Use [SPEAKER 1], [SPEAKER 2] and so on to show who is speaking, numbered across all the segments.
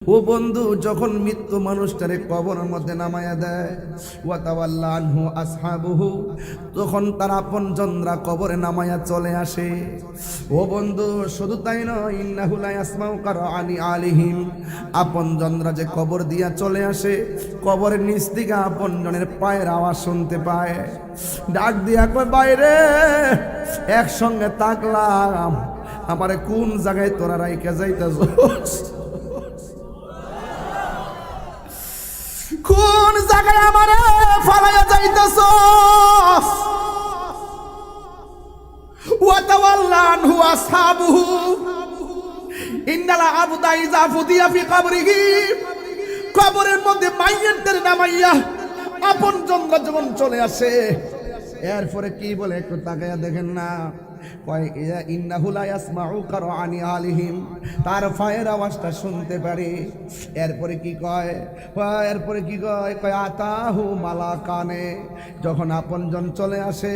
[SPEAKER 1] ও বন্ধু, যখন মৃত্যু মানুষটারে কবরের মধ্যে নামায়া দেয়, ওয়া তাওয়াল্লা আনহু আসহাবুহু, তখন তার আপনজনরা কবরে নামায়া চলে আসে। ও বন্ধু, শুধু তাই নয়, ইন্নাহু লা ইয়াসমাউ কারআনি আলিহিম, আপনজনরা যে কবর দিয়া চলে আসে, কবরের নিচ থেকে আপনজনের পায়ের আওয়াজ শুনতে পায়। ডাক দিয়া কয়, বাইরে একসঙ্গে তাকলাম, আমারে কোন জায়গায় তোরা রাইখা যাইতাছস? কোন জায়গায় আমারে ফালাইয়া যাইতাছস? ওয়া তাওয়াল্লা আনহু আসহাবুহু, ইন্নাল আবদা ইযা ফুদিয়া ফি কবরিহি, কবরের মধ্যে মাইয়াতের নামাইয়া আপনজনরা যখন চলে আসে, এরপরে কি বলে একটু তাকায়া দেখেন না। কয় ইন্নাহু লা ইয়াসমাউ কারআনি আলিহিম, তার পায়ের আওয়াজটা শুনতে পারে। এরপরে কি কয়? কয় আতাহু মালাকানে, যখন আপনজন চলে আসে,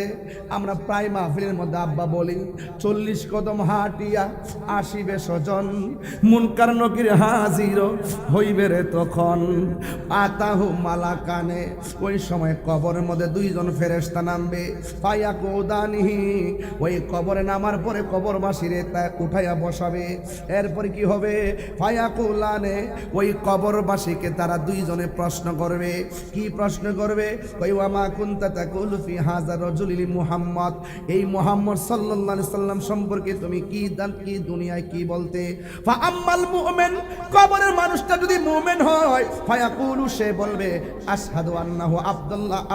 [SPEAKER 1] আমরা প্রায় মাহফিলের মধ্যে আব্বা বলি 40 কদম হাঁটিয়া আসিবে স্বজন, মুনকার নকির হাজির হইবে রে তখন। আতাহু মালাকানে, ওই সময় কবরের মধ্যে দুইজন ফেরেশতা নামবে। ফায়াকুদানিহি, ওই কবরে নামার পরে কবরবাসীরে তা উঠাইয়া বসাবে। এরপরে কি হবে? ফায়াকুলানে, ওই কবরবাসীকে তারা দুইজনে প্রশ্ন করবে। কি প্রশ্ন করবে? কই ওয়ামা কুনতা তাকুলু ফি হাযা রাজুলি মুহাম্মদ, এই মুহাম্মদ সাল্লাল্লাহু আলাইহি সাল্লাম সম্পর্কে তুমি কি দুনিয়ায় কি বলতে? ফা আম্মাল মুমিন, কবরের মানুষটা যদি মুমিন হয়, ফায়াকুলু, সে বলবে আশহাদু আন্নাহু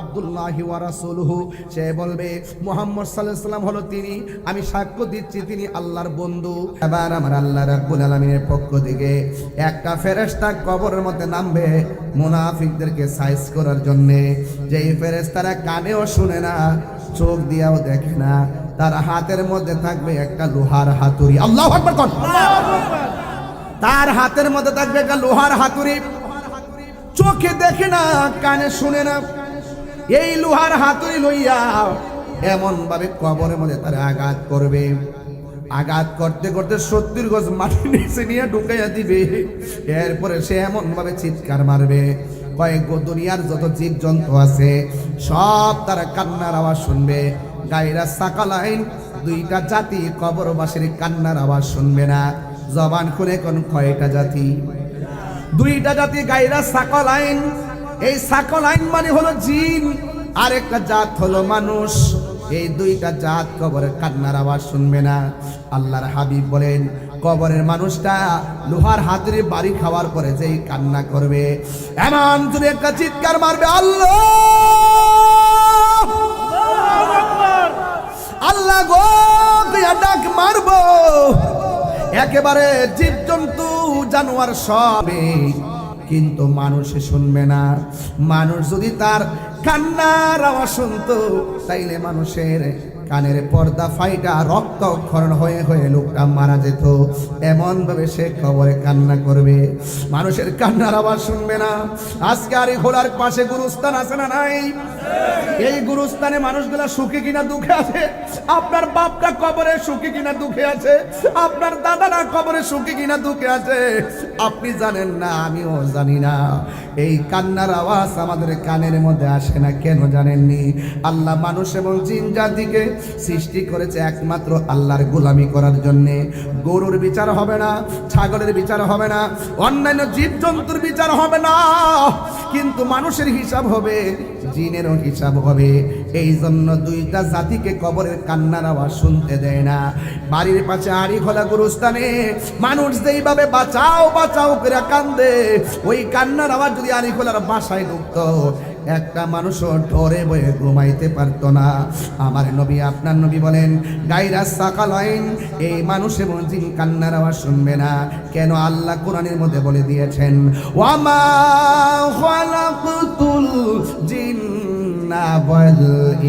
[SPEAKER 1] আব্দুল্লাহি ওয়া রাসূলুহু, সে বলবে মুহাম্মদ সাল্লাল্লাহু আলাইহি সাল্লাম হলো তিনি, আমি সাক্ষ্য দিচ্ছি তিনি আল্লাহর বন্ধু। এবার আমার আল্লাহ রাব্বুল আলামিনের পক্ষ থেকে একটা ফেরেশতা কবরের মধ্যে নামবে মুনাফিকদেরকে সাইজ করার জন্য। যেই ফেরেশতারা কানেও শুনে না, চোখ দিয়েও দেখে না, তার হাতের মধ্যে থাকবে একটা লোহার হাতুড়ি। আল্লাহু আকবার কোন? তার হাতের মধ্যে থাকবে একটা লোহার হাতুড়ি। চোখে দেখে না, কানে শুনে না, এই লোহার হাতুড়ি লইয়া এমন ভাবে কবরের মধ্যে তারা আঘাত করবে। আঘাত করতে করতে 70 গজ মাটি নিচে নিয়ে ঢুকাইয়া দিবে। এরপরে সে এমন ভাবে চিৎকার মারবে, কয়েক দুনিয়ার যত জীব জন্তু আছে সব তারা কান্নার আওয়াজ শুনবে। গায়রা সাকালাইন, দুইটা জাতি কবরবাসীর কান্নার আওয়াজ শুনবে না। জবান খুলে কোন কয়টা জাতি? দুইটা জাতি, গায়রা সাকালাইন। এই সাকালাইন মানে হলো জিন, আর একটা জাত হলো মানুষ। এই দুইটা জাত কবরের কান্নার আওয়াজ শুনবে না। আল্লাহর হাবিব বলেন, কবরের মানুষটা লোহার হাতুড়ি বাড়ি খাওয়ার পরে যেই কান্না করবে, এমন যদি একটা চিৎকার মারবে, আল্লাহ আল্লাহ গো, ডাক মারবো, একেবারে জীবজন্তু জানোয়ার সবে, কিন্তু মানুষে শুনবে না। মানুষ যদি তার কান্নার আওয়াজ শুনতো, তাইলে মানুষের কানের পর্দা ফাইটা রক্তক্ষরণ হয়ে হয়ে লোকটা মারা যেত। এমন ভাবে সে কবরে কান্না করবে, মানুষের কান্নার আওয়াজ শুনবে না। আজকে আর খোলার পাশে গুরুস্থান আছে না নাই? এই গুরুস্থানে মানুষগুলা সুখী কিনা দুঃখে আছে? আপনার বাপটা কবরে সুখী কিনা দুঃখে আছে? আপনার দাদারা কবরে সুখী কিনা দুঃখে আছে? আপনি জানেন না, আমিও জানি না। এই কান্নার আওয়াজ আমাদের কানের মধ্যে আসে না কেন জানেননি? আল্লাহ মানুষ এবং জিন জাতিকে সৃষ্টি করেছে একমাত্র আল্লাহর গোলামি করার জন্য। গরুর বিচার হবে না, ছাগলের বিচার হবে না, অন্যান্য জীবজন্তুর বিচার হবে না, কিন্তু মানুষের হিসাব হবে, জিনেরও হিসাব হবে। এই জন্য দুইটা জাতিকে কবরের কান্নার আওয়াজ শুনতে দেয় না। বাড়ির পাশে আড়ি খোলা গুরুস্থানে মানুষ যেইভাবে বাঁচাও বাঁচাও করে কান্দে, ওই কান্নার আওয়াজ যদি আড়ি খোলার বাসায় ঢুকতো, একটা মানুষও ডরে বয়ে ঘুমাইতে পারতো না। আমার নবী, আপনার নবী বলেন, গায়রা সাকালাইন, এই মানুষ এবং জিন কান্নার আওয়াজ শুনবে না কেন? আল্লাহ কোরআনের মধ্যে বলে দিয়েছেন, ওয়ামা খালাকতুল জিন্না ওয়াল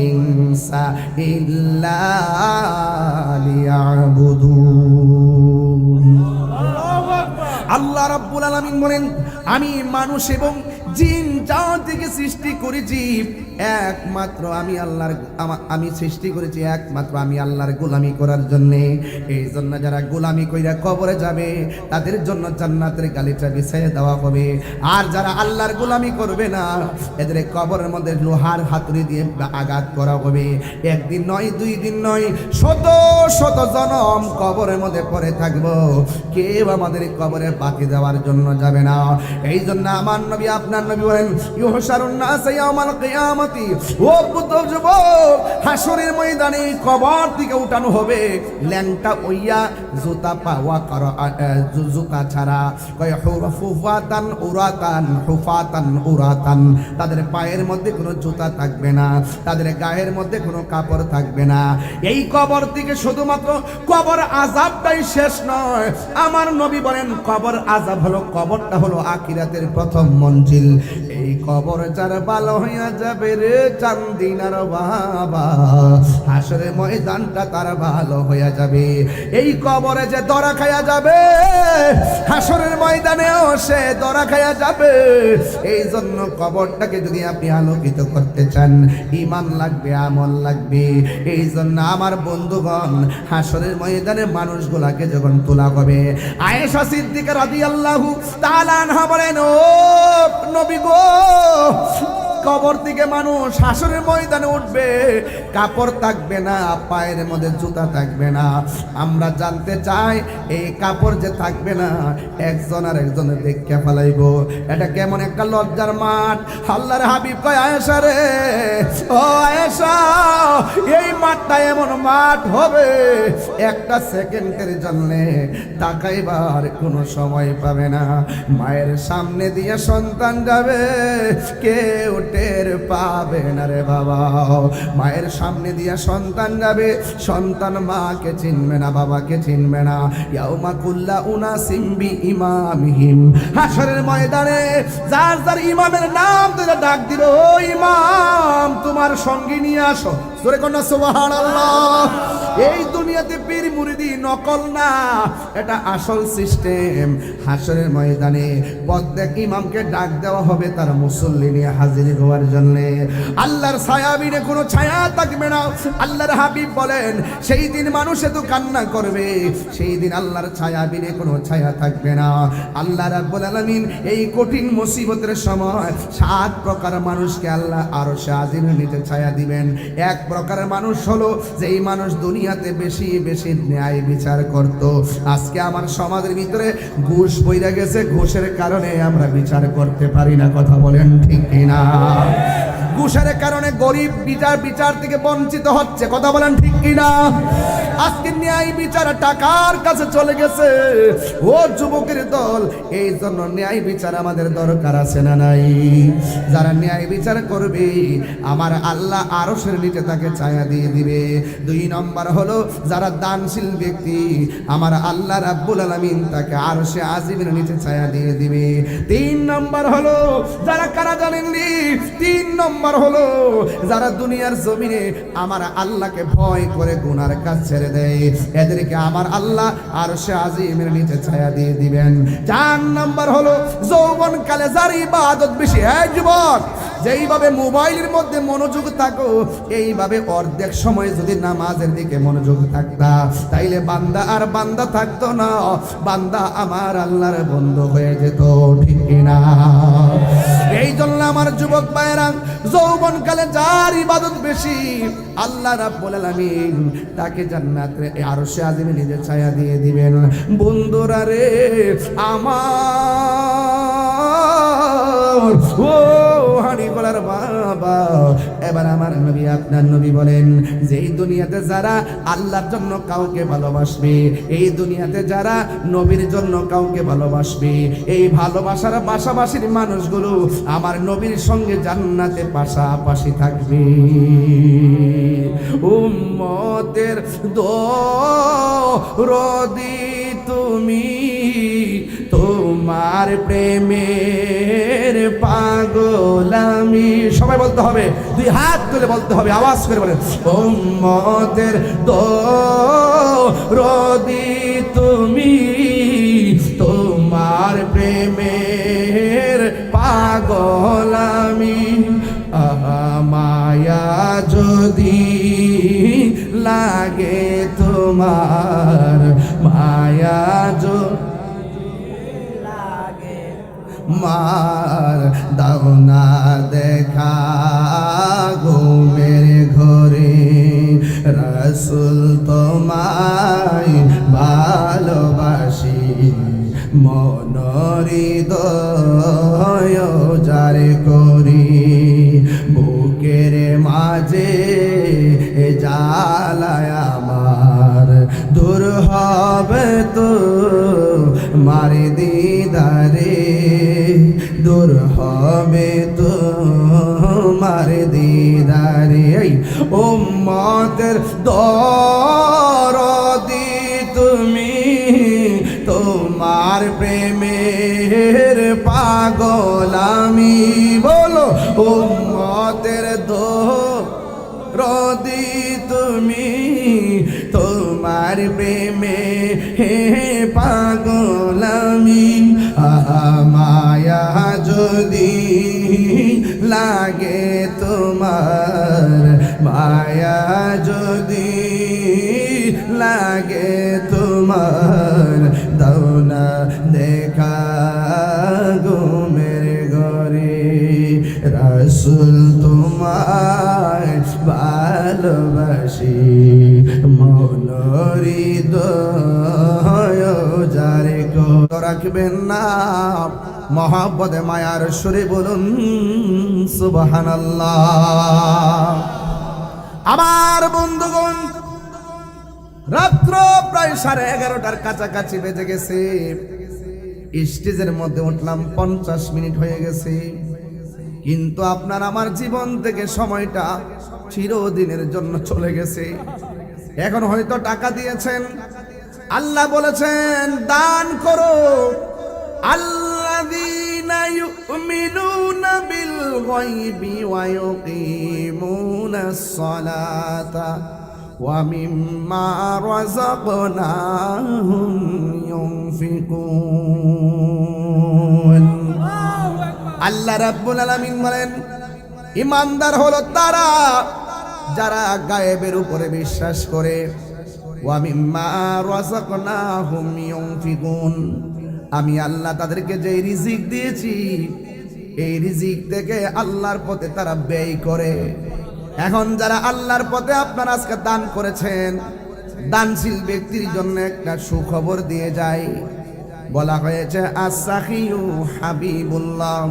[SPEAKER 1] ইনসা ইল্লা লিয়াবুদুন। আল্লাহ রাব্বুল আলামিন বলেন, আমি মানুষ এবং জিন জাতিকে সৃষ্টি করেছি একমাত্র আমি সৃষ্টি করেছি একমাত্র আমি আল্লাহর গোলামি করার জন্য। এই জন্য যারা গোলামি কইরা কবরে যাবে তাদের জন্য জান্নাতের গালিচা বিছাইয়ে দেওয়া হবে। আর যারা আল্লাহর গোলামি করবে না এদের কবরের মধ্যে লোহার হাতুড়ি দিয়ে আঘাত করা হবে। একদিন নয়, 2 দিন নয়, শত শত জনম কবরের মধ্যে পড়ে থাকবো, কেউ আমাদের কবরে বাকি দেওয়ার জন্য যাবে না। এই জন্য আমার নবী আপনার নবী বলেন, ইউহশারুন নাস ইয়াউমাল কিয়ামতি, ও পুত্র যুবক, হাসরের ময়দানে কবর থেকে উঠানো হবে ল্যাংটা ওইয়া, জুতা পাওয়া করো, জুতা ছাড়া, কয় হুফাতান উরাতান, হুফাতান উরাতান, তাদের পায়ের মধ্যে কোনো জুতা থাকবে না, তাদের গায়ের মধ্যে কোনো কাপড় থাকবে না। এই কবর থেকে শুধুমাত্র কবর আযাবটাই শেষ নয়, আমার নবী বলেন কবর আযাব হলো, কবরটা হলো আখিরাতের প্রথম মঞ্জিল। এই কবর যার ভালো হইয়া যাবে রে চান্দিনার বাবা, হাসরের ময়দানটা তার ভালো হইয়া যাবে। এই কবরে যে দরা খাইয়া যাবে, হাসরের ময়দানেও সে দরা খাইয়া যাবে। এই জন্য কবরটাকে যদি আপনি আলোকিত করতে চান, ঈমান লাগবে, আমল লাগবে। এই জন্য আমার বন্ধুগণ, হাসরের ময়দানে মানুষগুলাকে যখন তোলা হবে, আয়েশা সিদ্দিকা রাদিয়াল্লাহু তাআলা আনহা বলেন, ও নবী গো, কবর থেকে মানুষ হাসরের ময়দানে উঠবে, কাপড় থাকবে না, পায়ের মধ্যে জুতা থাকবে না। আমরা জানতে চাই এই কাপড় যে থাকবে না, একজন আর একজনের দেখে ফেলাইব, এটা কেমন একটা লজ্জার মাঠ। আল্লাহর হাবিব কয়, আয়েশা রে, ও আয়েশা, এই মাঠটা এমন মাঠ হবে একটা সেকেন্ডের জন্য তাকাইবার কোনো সময় পাবে না। মায়ের সামনে দিয়ে সন্তান যাবে, কেউ টের পাবে না রে বাবা। মায়ের সামনে দিয়ে সন্তান যাবে, সন্তান মাকে চিনবে না, বাবাকে চিনবে না। ইয়াউমা কুল্লা উনাসিম বিইমামিহিম, হাসরের ময়দানে যার যার ইমামের নাম ধরে ডাক দিবে, ও ইমাম তোমার সঙ্গী নিয়ে আসো। জোরে কন্যা সুবহানাল্লাহ। এই দুনিয়াতে পীর মুরিদি নকল না, এটা আসল সিস্টেম। হাসরের ময়দানে প্রত্যেক ইমামকে ডাক দেওয়া হবে তার মুসল্লি নিয়ে হাজির হওয়ার জন্য। আল্লাহর ছায়াবিনে কোনো ছায়া থাকবে না। আল্লাহর হাবিব বলেন, সেই দিন মানুষ এত কান্না করবে, সেই দিন আল্লাহর ছায়াবিনে কোনো ছায়া থাকবে না। আল্লাহ রাব্বুল আলামিন এই কঠিন মুসিবতের সময় 7 প্রকার মানুষকে আল্লাহ আরশে আজিমের নিচে ছায়া দিবেন। এক প্রকারের মানুষ হলো যেই মানুষ দুনিয়াতে বেশি বেশি ন্যায় বিচার করত। আজকে আমার সমাজের ভিতরে ঘুষ বইরা গেছে, ঘুষের কারণে আমরা বিচার করতে পারি না। কথা বলেন ঠিক কিনা? ঘুষের কারণে গরিব বিচার থেকে বঞ্চিত হচ্ছে। কথা বলেন ঠিক কিনা? আজকে ন্যায় বিচার টাকার কাছে চলে গেছে। ও যুবকের দল, এই জন্য ন্যায় বিচার আমাদের দরকার আছে না নাই? যারা ন্যায় বিচার করবে আমার আল্লাহ আরশের নিচে তাকে ছায়া দিয়ে দিবে। 2 নম্বর হলো যারা দানশীল ব্যক্তি, আমার আল্লাহ রাব্বুল আলামিন তাকে আরশে আজিমের নিচে ছায়া দিয়ে দিবে। 3 নম্বর হলো যারা কারা জানেননি, 3 নম্বর হলো যারা দুনিয়ার জমিনে আমার আল্লাহকে ভয় করে গুনার কাজ ছেড়ে দেয়, এদেরকে আমার আল্লাহ আরশে আজিমের নিচে ছায়া দিয়ে দিবেন। 4 নম্বর হলো যৌবনকালে যার ইবাদত বেশি। হ্যাঁ যুবক, যেইভাবে মোবাইলের মধ্যে মনোযোগ থাকো, এইভাবে অর্ধেক সময় যদি নামাজের দিকে মনোযোগ থাকতা, তাইলে বান্দা আর বান্দা থাকতো না, বান্দা আমার আল্লাহর বন্ধু হয়ে যেত। ঠিক কিনা? এই জন্য আমার যুবক ভাইরা, যৌবনকালে যার ইবাদত বেশি, আল্লাহ রাব্বুল আলামিন তাকে জান্নাতে আরশে আজিমে নিজে ছায়া দিয়ে দিবেন। বন্ধুরা রে আমার, ও হাড়ি গলার বাবা, এবার আমার নবী আপনার নবী বলেন, যেই দুনিয়াতে যারা আল্লাহর জন্য কাউকে ভালোবাসবে, এই দুনিয়াতে যারা নবীর জন্য কাউকে ভালোবাসবে, এই ভালোবাসার পাশাপাশির মানুষগুলো আমার নবীর সঙ্গে জান্নাতে পাশাপাশি থাকবে। উম্মতের দরদি তুমি, তোমার প্রেমের পাগল আমি। সবাই বলতে হবে, 2 হাত তুলে বলতে হবে, আওয়াজ করে বলেন, উম্মতের দরদি তুমি, তোমার প্রেমের পাগল পাগল আমি মায়া যদি লাগে তোমার মায়া মার দাও না দেখা ঘুমের ঘরে রাসূল তোমায় ভালোবাসি মনহৃদয় যারে করি বুকের মাঝে জ্বালায় আমার দূর হবে তো মারে দিদারে দূর হবে তো মারে দিদারে উম্মতের দরদি তুমি তোমার প্রেমের পাগল আমি বলো উম্মতের দরদি তুমি তোমার প্রেমে হে পাগল আমি মায়া যদি লাগে তোমার মায়া যদি লাগে তোমার দাও না দেখা ঘুমের ঘরে রাসূল তোমায় ভালোবাসি মনহৃদয় যারে রাখবেন না মহব্বতে মায়ার সুরে বলুন সুবহানাল্লাহ। আমার বন্ধুগণ রাত্র প্রায় 11:30 কাছাকাছি বেজে গেছে। স্টেজের মধ্যে উঠলাম 50 মিনিট হয়ে গেছে, কিন্তু আপনার আমার জীবন থেকে সময়টা চিরদিনের জন্য চলে গেছে। এখন হয়তো টাকা দিয়েছেন, আল্লাহ বলেছেন দান করো। আল্লাযীনা ইউমিনুনা বিল গায়বি ওয়া ইউকিমুনাস সালাতা ওয়া মিম্মা রাযাকনাহুম ইউনফিকুন। আল্লাহ রাব্বুল আলামিন বলেন ঈমানদার হলো তারা যারা গায়েবের উপরে বিশ্বাস করে, ওয়া মিম্মা রাযাকনাহুম ইউনফিকুন, আমি আল্লাহ তাদেরকে যে রিজিক দিয়েছি এই রিজিক থেকে আল্লাহর পথে তারা ব্যয় করে। এখন যারা আল্লাহর পথে আপনারা আজকে দান করেছেন, দানশীল ব্যক্তির জন্য একটা সুখবর দিয়ে যায়। বলা হয়েছে আস-সাখিয়ু হাবিবুল্লাহ,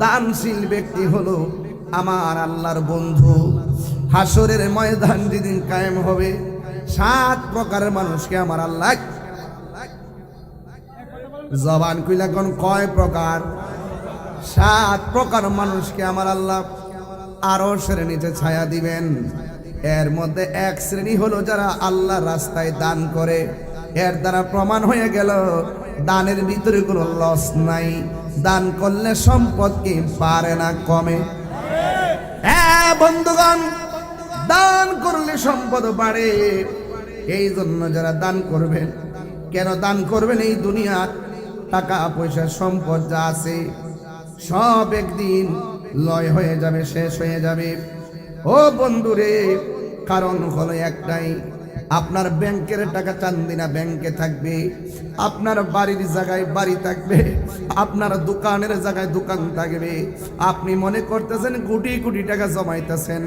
[SPEAKER 1] দানশীল ব্যক্তি হলো আমার আল্লাহর বন্ধু। হাসরের ময়দান যেদিন কায়েম হবে 7 প্রকারের মানুষকে আমার আল্লাহ, জবান কইলা কোন কয় প্রকার? 7 প্রকার মানুষকে আমার আল্লাহ আরশের নিচে ছায়া দিবেন। এর মধ্যে এক শ্রেণী হলো যারা আল্লাহর রাস্তায় দান করে। এর দ্বারা প্রমাণ হয়ে গেল দানের ভিতরে কোনো লস নাই। দান করলে সম্পদ কি পারে না কমে? হ্যাঁ বন্ধুগণ, দান করলে সম্পদ বাড়ে। এই জন্য যারা দান করবেন, কেন দান করবেন? এই দুনিয়ার টাকা পয়সা সম্পদ যা আছে সব একদিন লয় হয়ে যাবে, শেষ হয়ে যাবে। ও বন্ধুরে, কারণ হলো একটাই, আপনার ব্যাংকের টাকা চান্দিনা ব্যাংকে থাকবে, আপনার বাড়ির জায়গায় বাড়ি থাকবে, আপনার দোকানের জায়গায় দোকান থাকবে। আপনি মনে করতেছেন কোটি কোটি টাকা জমাইতেছেন,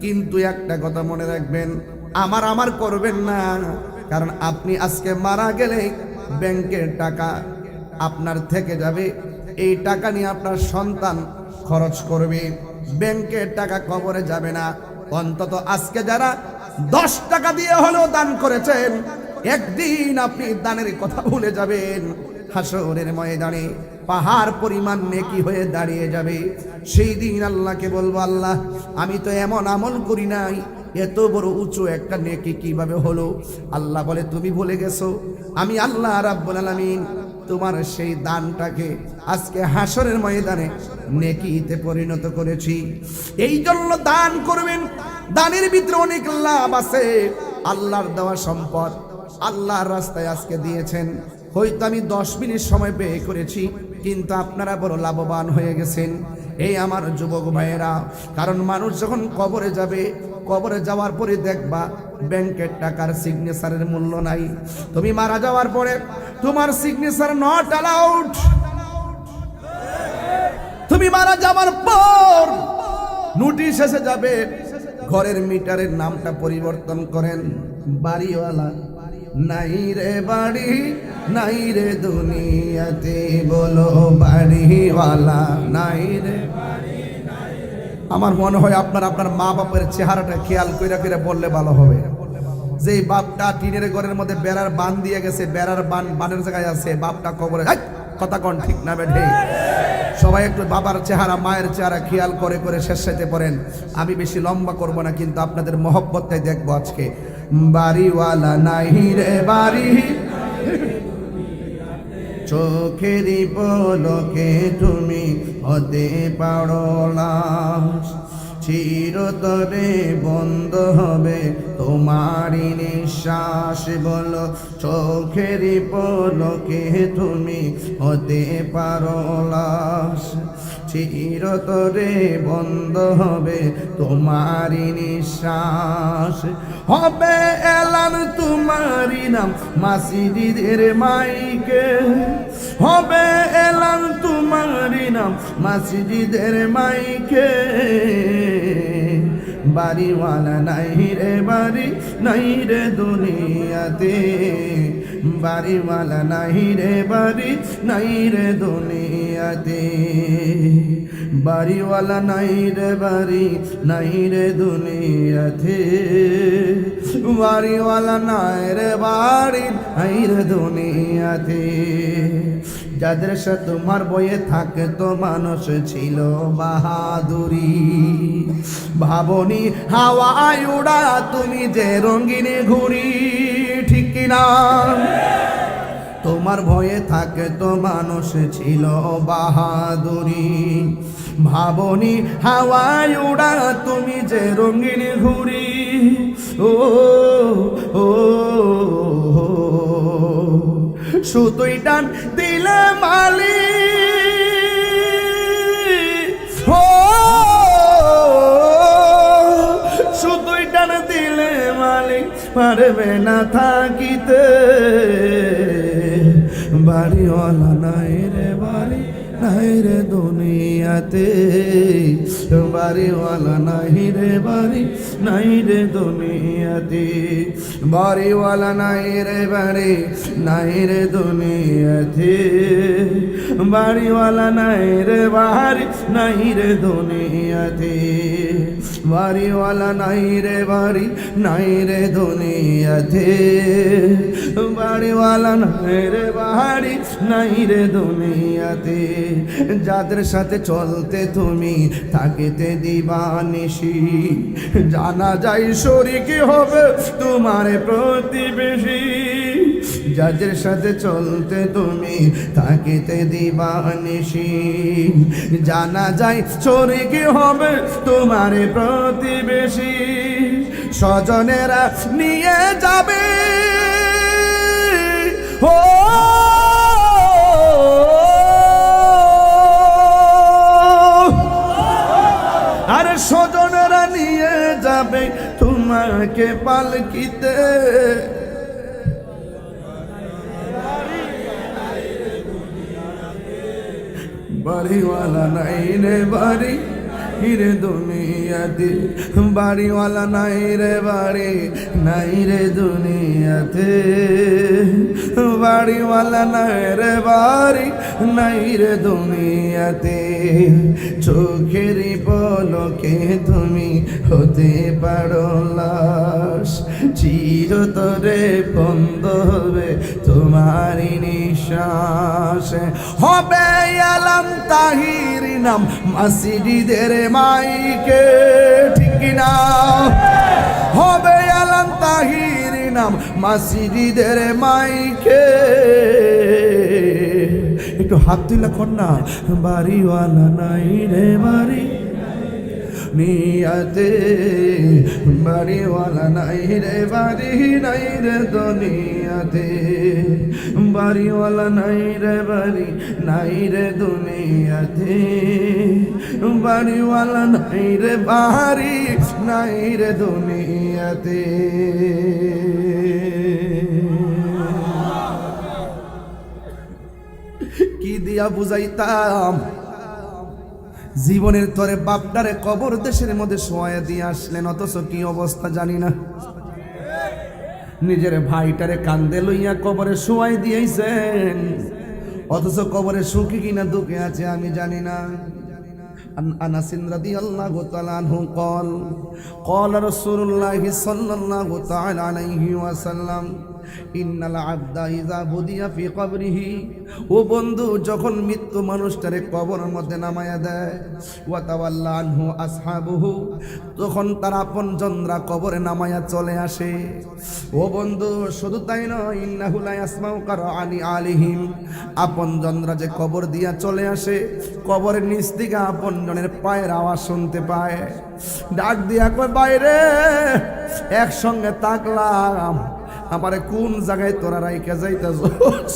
[SPEAKER 1] কিন্তু একটা কথা মনে রাখবেন, আমার করবেন না। কারণ আপনি আজকে মারা গেলে ব্যাংকের টাকা আপনার থেকে যাবে। এই টাকা নিয়ে আপনার সন্তান খরচ করবে, ব্যাংকের টাকা কবরে যাবে না। অন্তত আজকে যারা 10 টাকা দিয়ে হলেও দান করেছেন, একদিন আপনি দানের কথা ভুলে যাবেন। হাসরের ময়দানে পাহাড় পরিমাণ নেকি হয়ে দাঁড়িয়ে যাবে। সেই দিন আল্লাহকে বলবো, আল্লাহ আমি তো এমন আমল করি নাই, এত বড় উঁচু একটা নেকি কিভাবে হলো? আল্লাহ বলে তুমি ভুলে গেছো, আমি আল্লাহ রাব্বুল আলামিন তোমার সেই দানটাকে আজকে হাসরের ময়দানে নেকিতে পরিণত করেছি। এই জন্য দান করবেন। দানের ভিতরে অনেক লাভ আছে। আল্লাহর দেওয়া সম্পদ আল্লাহর রাস্তায় আজকে দিয়েছেন। হয়তো আমি 10 মিনিট সময় ব্যয় করেছি, কিন্তু আপনারা বড় লাভবান হয়ে গেছেন এই আমার যুবক ভাইয়েরা। কারণ মানুষ যখন কবরে যাবে, কবরে যাওয়ার পরে দেখবা ব্যাংকের টাকার সিগনেচারের মূল্য নাই। তুমি মারা যাওয়ার পরে তোমার সিগনেচার নট অ্যালাউড। তুমি মারা যাওয়ার পর নোটিশ এসে যাবে, ঘরের মিটারের নামটা পরিবর্তন করেন, বাড়িওয়ালা নাই রে বাড়ি, নাই রে দুনিয়াতে, বলো বাড়িওয়ালা নাই রে। আমার মনে হয় আপনার মা বাপের চেহারাটা খেয়াল কইরা কইরা বললে ভালো হবে। যে বাপটা টিনের ঘরের মধ্যে বেড়ার বান দিয়ে গেছে, বেড়ার বানের জায়গায় আছে, বাপটা কবরে, কথা কোন ঠিক না বেঠে? সবাই একটু বাবার চেহারা মায়ের চেহারা খেয়াল করে করে শেষ সাইতে পড়েন। আমি বেশি লম্বা করব না, কিন্তু আপনাদের মহব্বতটাই দেখবো আজকে। বাড়িওয়ালা নাই রে বাড়ি, চোখেরই পলকে তুমি হতে পারো লাশ, চিরতরে বন্ধ হবে তোমারই নিঃশ্বাস, বলো চোখেরই পলকে তুমি হতে পারো লাশ, চিরতরে বন্ধ হবে তোমারই নিঃশ্বাস। হবে এলান তোমারই নাম মসজিদের মাইকে, হবে এলান তোমারই নাম মসজিদের মাইকে, বাড়িওয়ালা নাই রে বাড়ি, নাই রে দুনিয়াতে, বাড়িওয়ালা নাই রে বাড়ি, নাই রে দুনিয়াতে, বাড়িওয়ালা নাই রে বাড়ি, নাই রে দুনিয়াতে, বাড়িওয়ালা নাই রে বাড়ি, নাই রে দুনিয়াতে। যাদের সাথে তোমার বয়ে থাকে তো মানুষ ছিল বাহাদুরি, ভাবনি হাওয়ায় উড়া তুমি যে রঙিনে ঘুরি, ঠিক কিনা? তোমার ভয়ে থাকে তো মানুষ ছিল বাহাদুরি, ভাবনি হাওয়ায় উড়া তুমি যে রঙিন ঘুরি। ও ও সুতোই টান দিলে মালি, ও সুতোই টান দিলে মালিক পারবে না থাকিতে, বাড়িওয়ালা নাই রে বাড়ি, নাই রে দুনিয়াতে, বাড়িওয়ালা নাই রে বাড়ি, নাই রে দুনিয়াতে, বাড়িওয়ালা নাই রে বাড়ি, নাই রে দুনিয়াতে, বাড়িওয়ালা নাই রে বাড়ি, নাই রে দুনিয়াতে, বাড়িওয়ালা নাই রে বাড়ি, নাই রে দুনিয়াতে, বাড়িওয়ালা নাই রে বাড়ি, নাই রে দুনিয়াতে। যাদের সাথে চলতে তুমি থাকিতে দিবানিশি, জানা যায় শরীকি হবে তোমার প্রতিবেশী, যাদের সাথে চলতে তুমি থাকিতে দিবানিশি, জানা যায় শরীকি হবে তোমার প্রতিবেশী, স্বজনেরা নিয়ে যাবে, ও আরে স্বজনেরা নিয়ে যাবে তোমাকে পালকিতে, বাড়িওয়ালা নাই রে বাড়ি, রে দুনিয়াতে, বাড়িওয়ালা নাই রে বাড়ি, নাই রে দুনিয়াতে, বাড়িওয়ালা নাই রে বাড়ি, নাই রে দুনিয়াতে, চোখেরই পলকে তুমি হতে পারো লাশ, চিরতরে বন্ধ হবে তোমারই নিঃশ্বাস। হবে আলম তাহির নাম মসজিদের মাইকে, ঠিক কিনা? হবে আলম তাহির নাম মসজিদের মাইকে, একটু হাত তুলে কর না। বাড়িওয়ালা নাই রে বাড়ি, দুনিয়াতে বাড়িওয়ালা নাই রে বাড়ি নাই রে দুনিয়াতে বাড়িওয়ালা নাই রে বাড়ি নাই রে দুনিয়াতে বাড়িওয়ালা নাই রে বাড়ি নাই রে দুনিয়াতে কি দিয়া বুঝাইতাম জীবনের তরে বাপটারে কবর দেশের মধ্যে শোয়া দিয়ে আসলেন অথচ কি অবস্থা জানি না নিজের ভাইটারে কান্দে লইয়া কবরে শোয়াই দিয়েছেন অথচ কবরে সুখী কিনা দুঃখে আছে আমি জানি না আনাস রাদিয়াল্লাহু তাআলা আনহু قال رسول الله صلى الله تعالى عليه وسلم ইন্নাল আবদা ইযা বুদিয়া ফি কবরিহি ও বন্ধু যখন মৃত্যু মানুষটারে কবরের মধ্যে নামায়া দেয় ওয়া তাওয়াল্লা আনহু আসহাবুহু তখন তার আপনজনরা কবরে নামায়া চলে আসে ও বন্ধু শুধু তাই নয় ইন্নাহু লা ইয়াসমাউ কারআনি আলিহিম আপনজনরা যে কবর দিয়া চলে আসে কবরের নিচ থেকে আপনজনের পায়ের আওয়াজ শুনতে পায় ডাক দিয়া কয় বাইরে একসঙ্গে তাকলাম আমারে কোন জায়গায় তোরা রাইখা যাইতাছস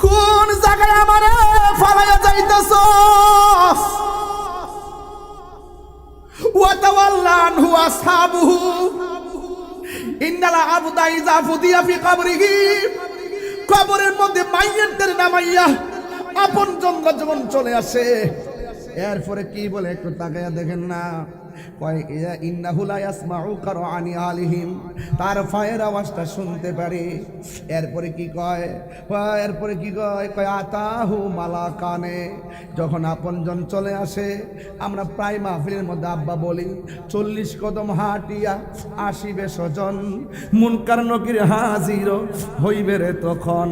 [SPEAKER 1] কোন জায়গায় আমারে ফালাইয়া যাইতাছস ওয়া তাওয়াল্লা আনহু আসহাবুহু ইন্নাল আবদা ইযা ফুদিয়া ফি কবরিহি কবরের মধ্যে মাইয়াতের নামাইয়া আপনজনরা যখন চলে আসে এরপরে কি বলে একটু তাকায়া দেখেন না ইন্নাহু লা ইয়াসমাউ কারআনি আলিহিম তার পায়ের আওয়াজটা শুনতে পারে এরপরে কি কয় কয় আতাহু মালাকানে যখন আপনজন চলে আসে আমরা প্রায় মাহফিলের মধ্যে আব্বা বলি 40 কদম হাঁটিয়া আসিবে স্বজন মুনকার নকির হাজির হইবে রে তখন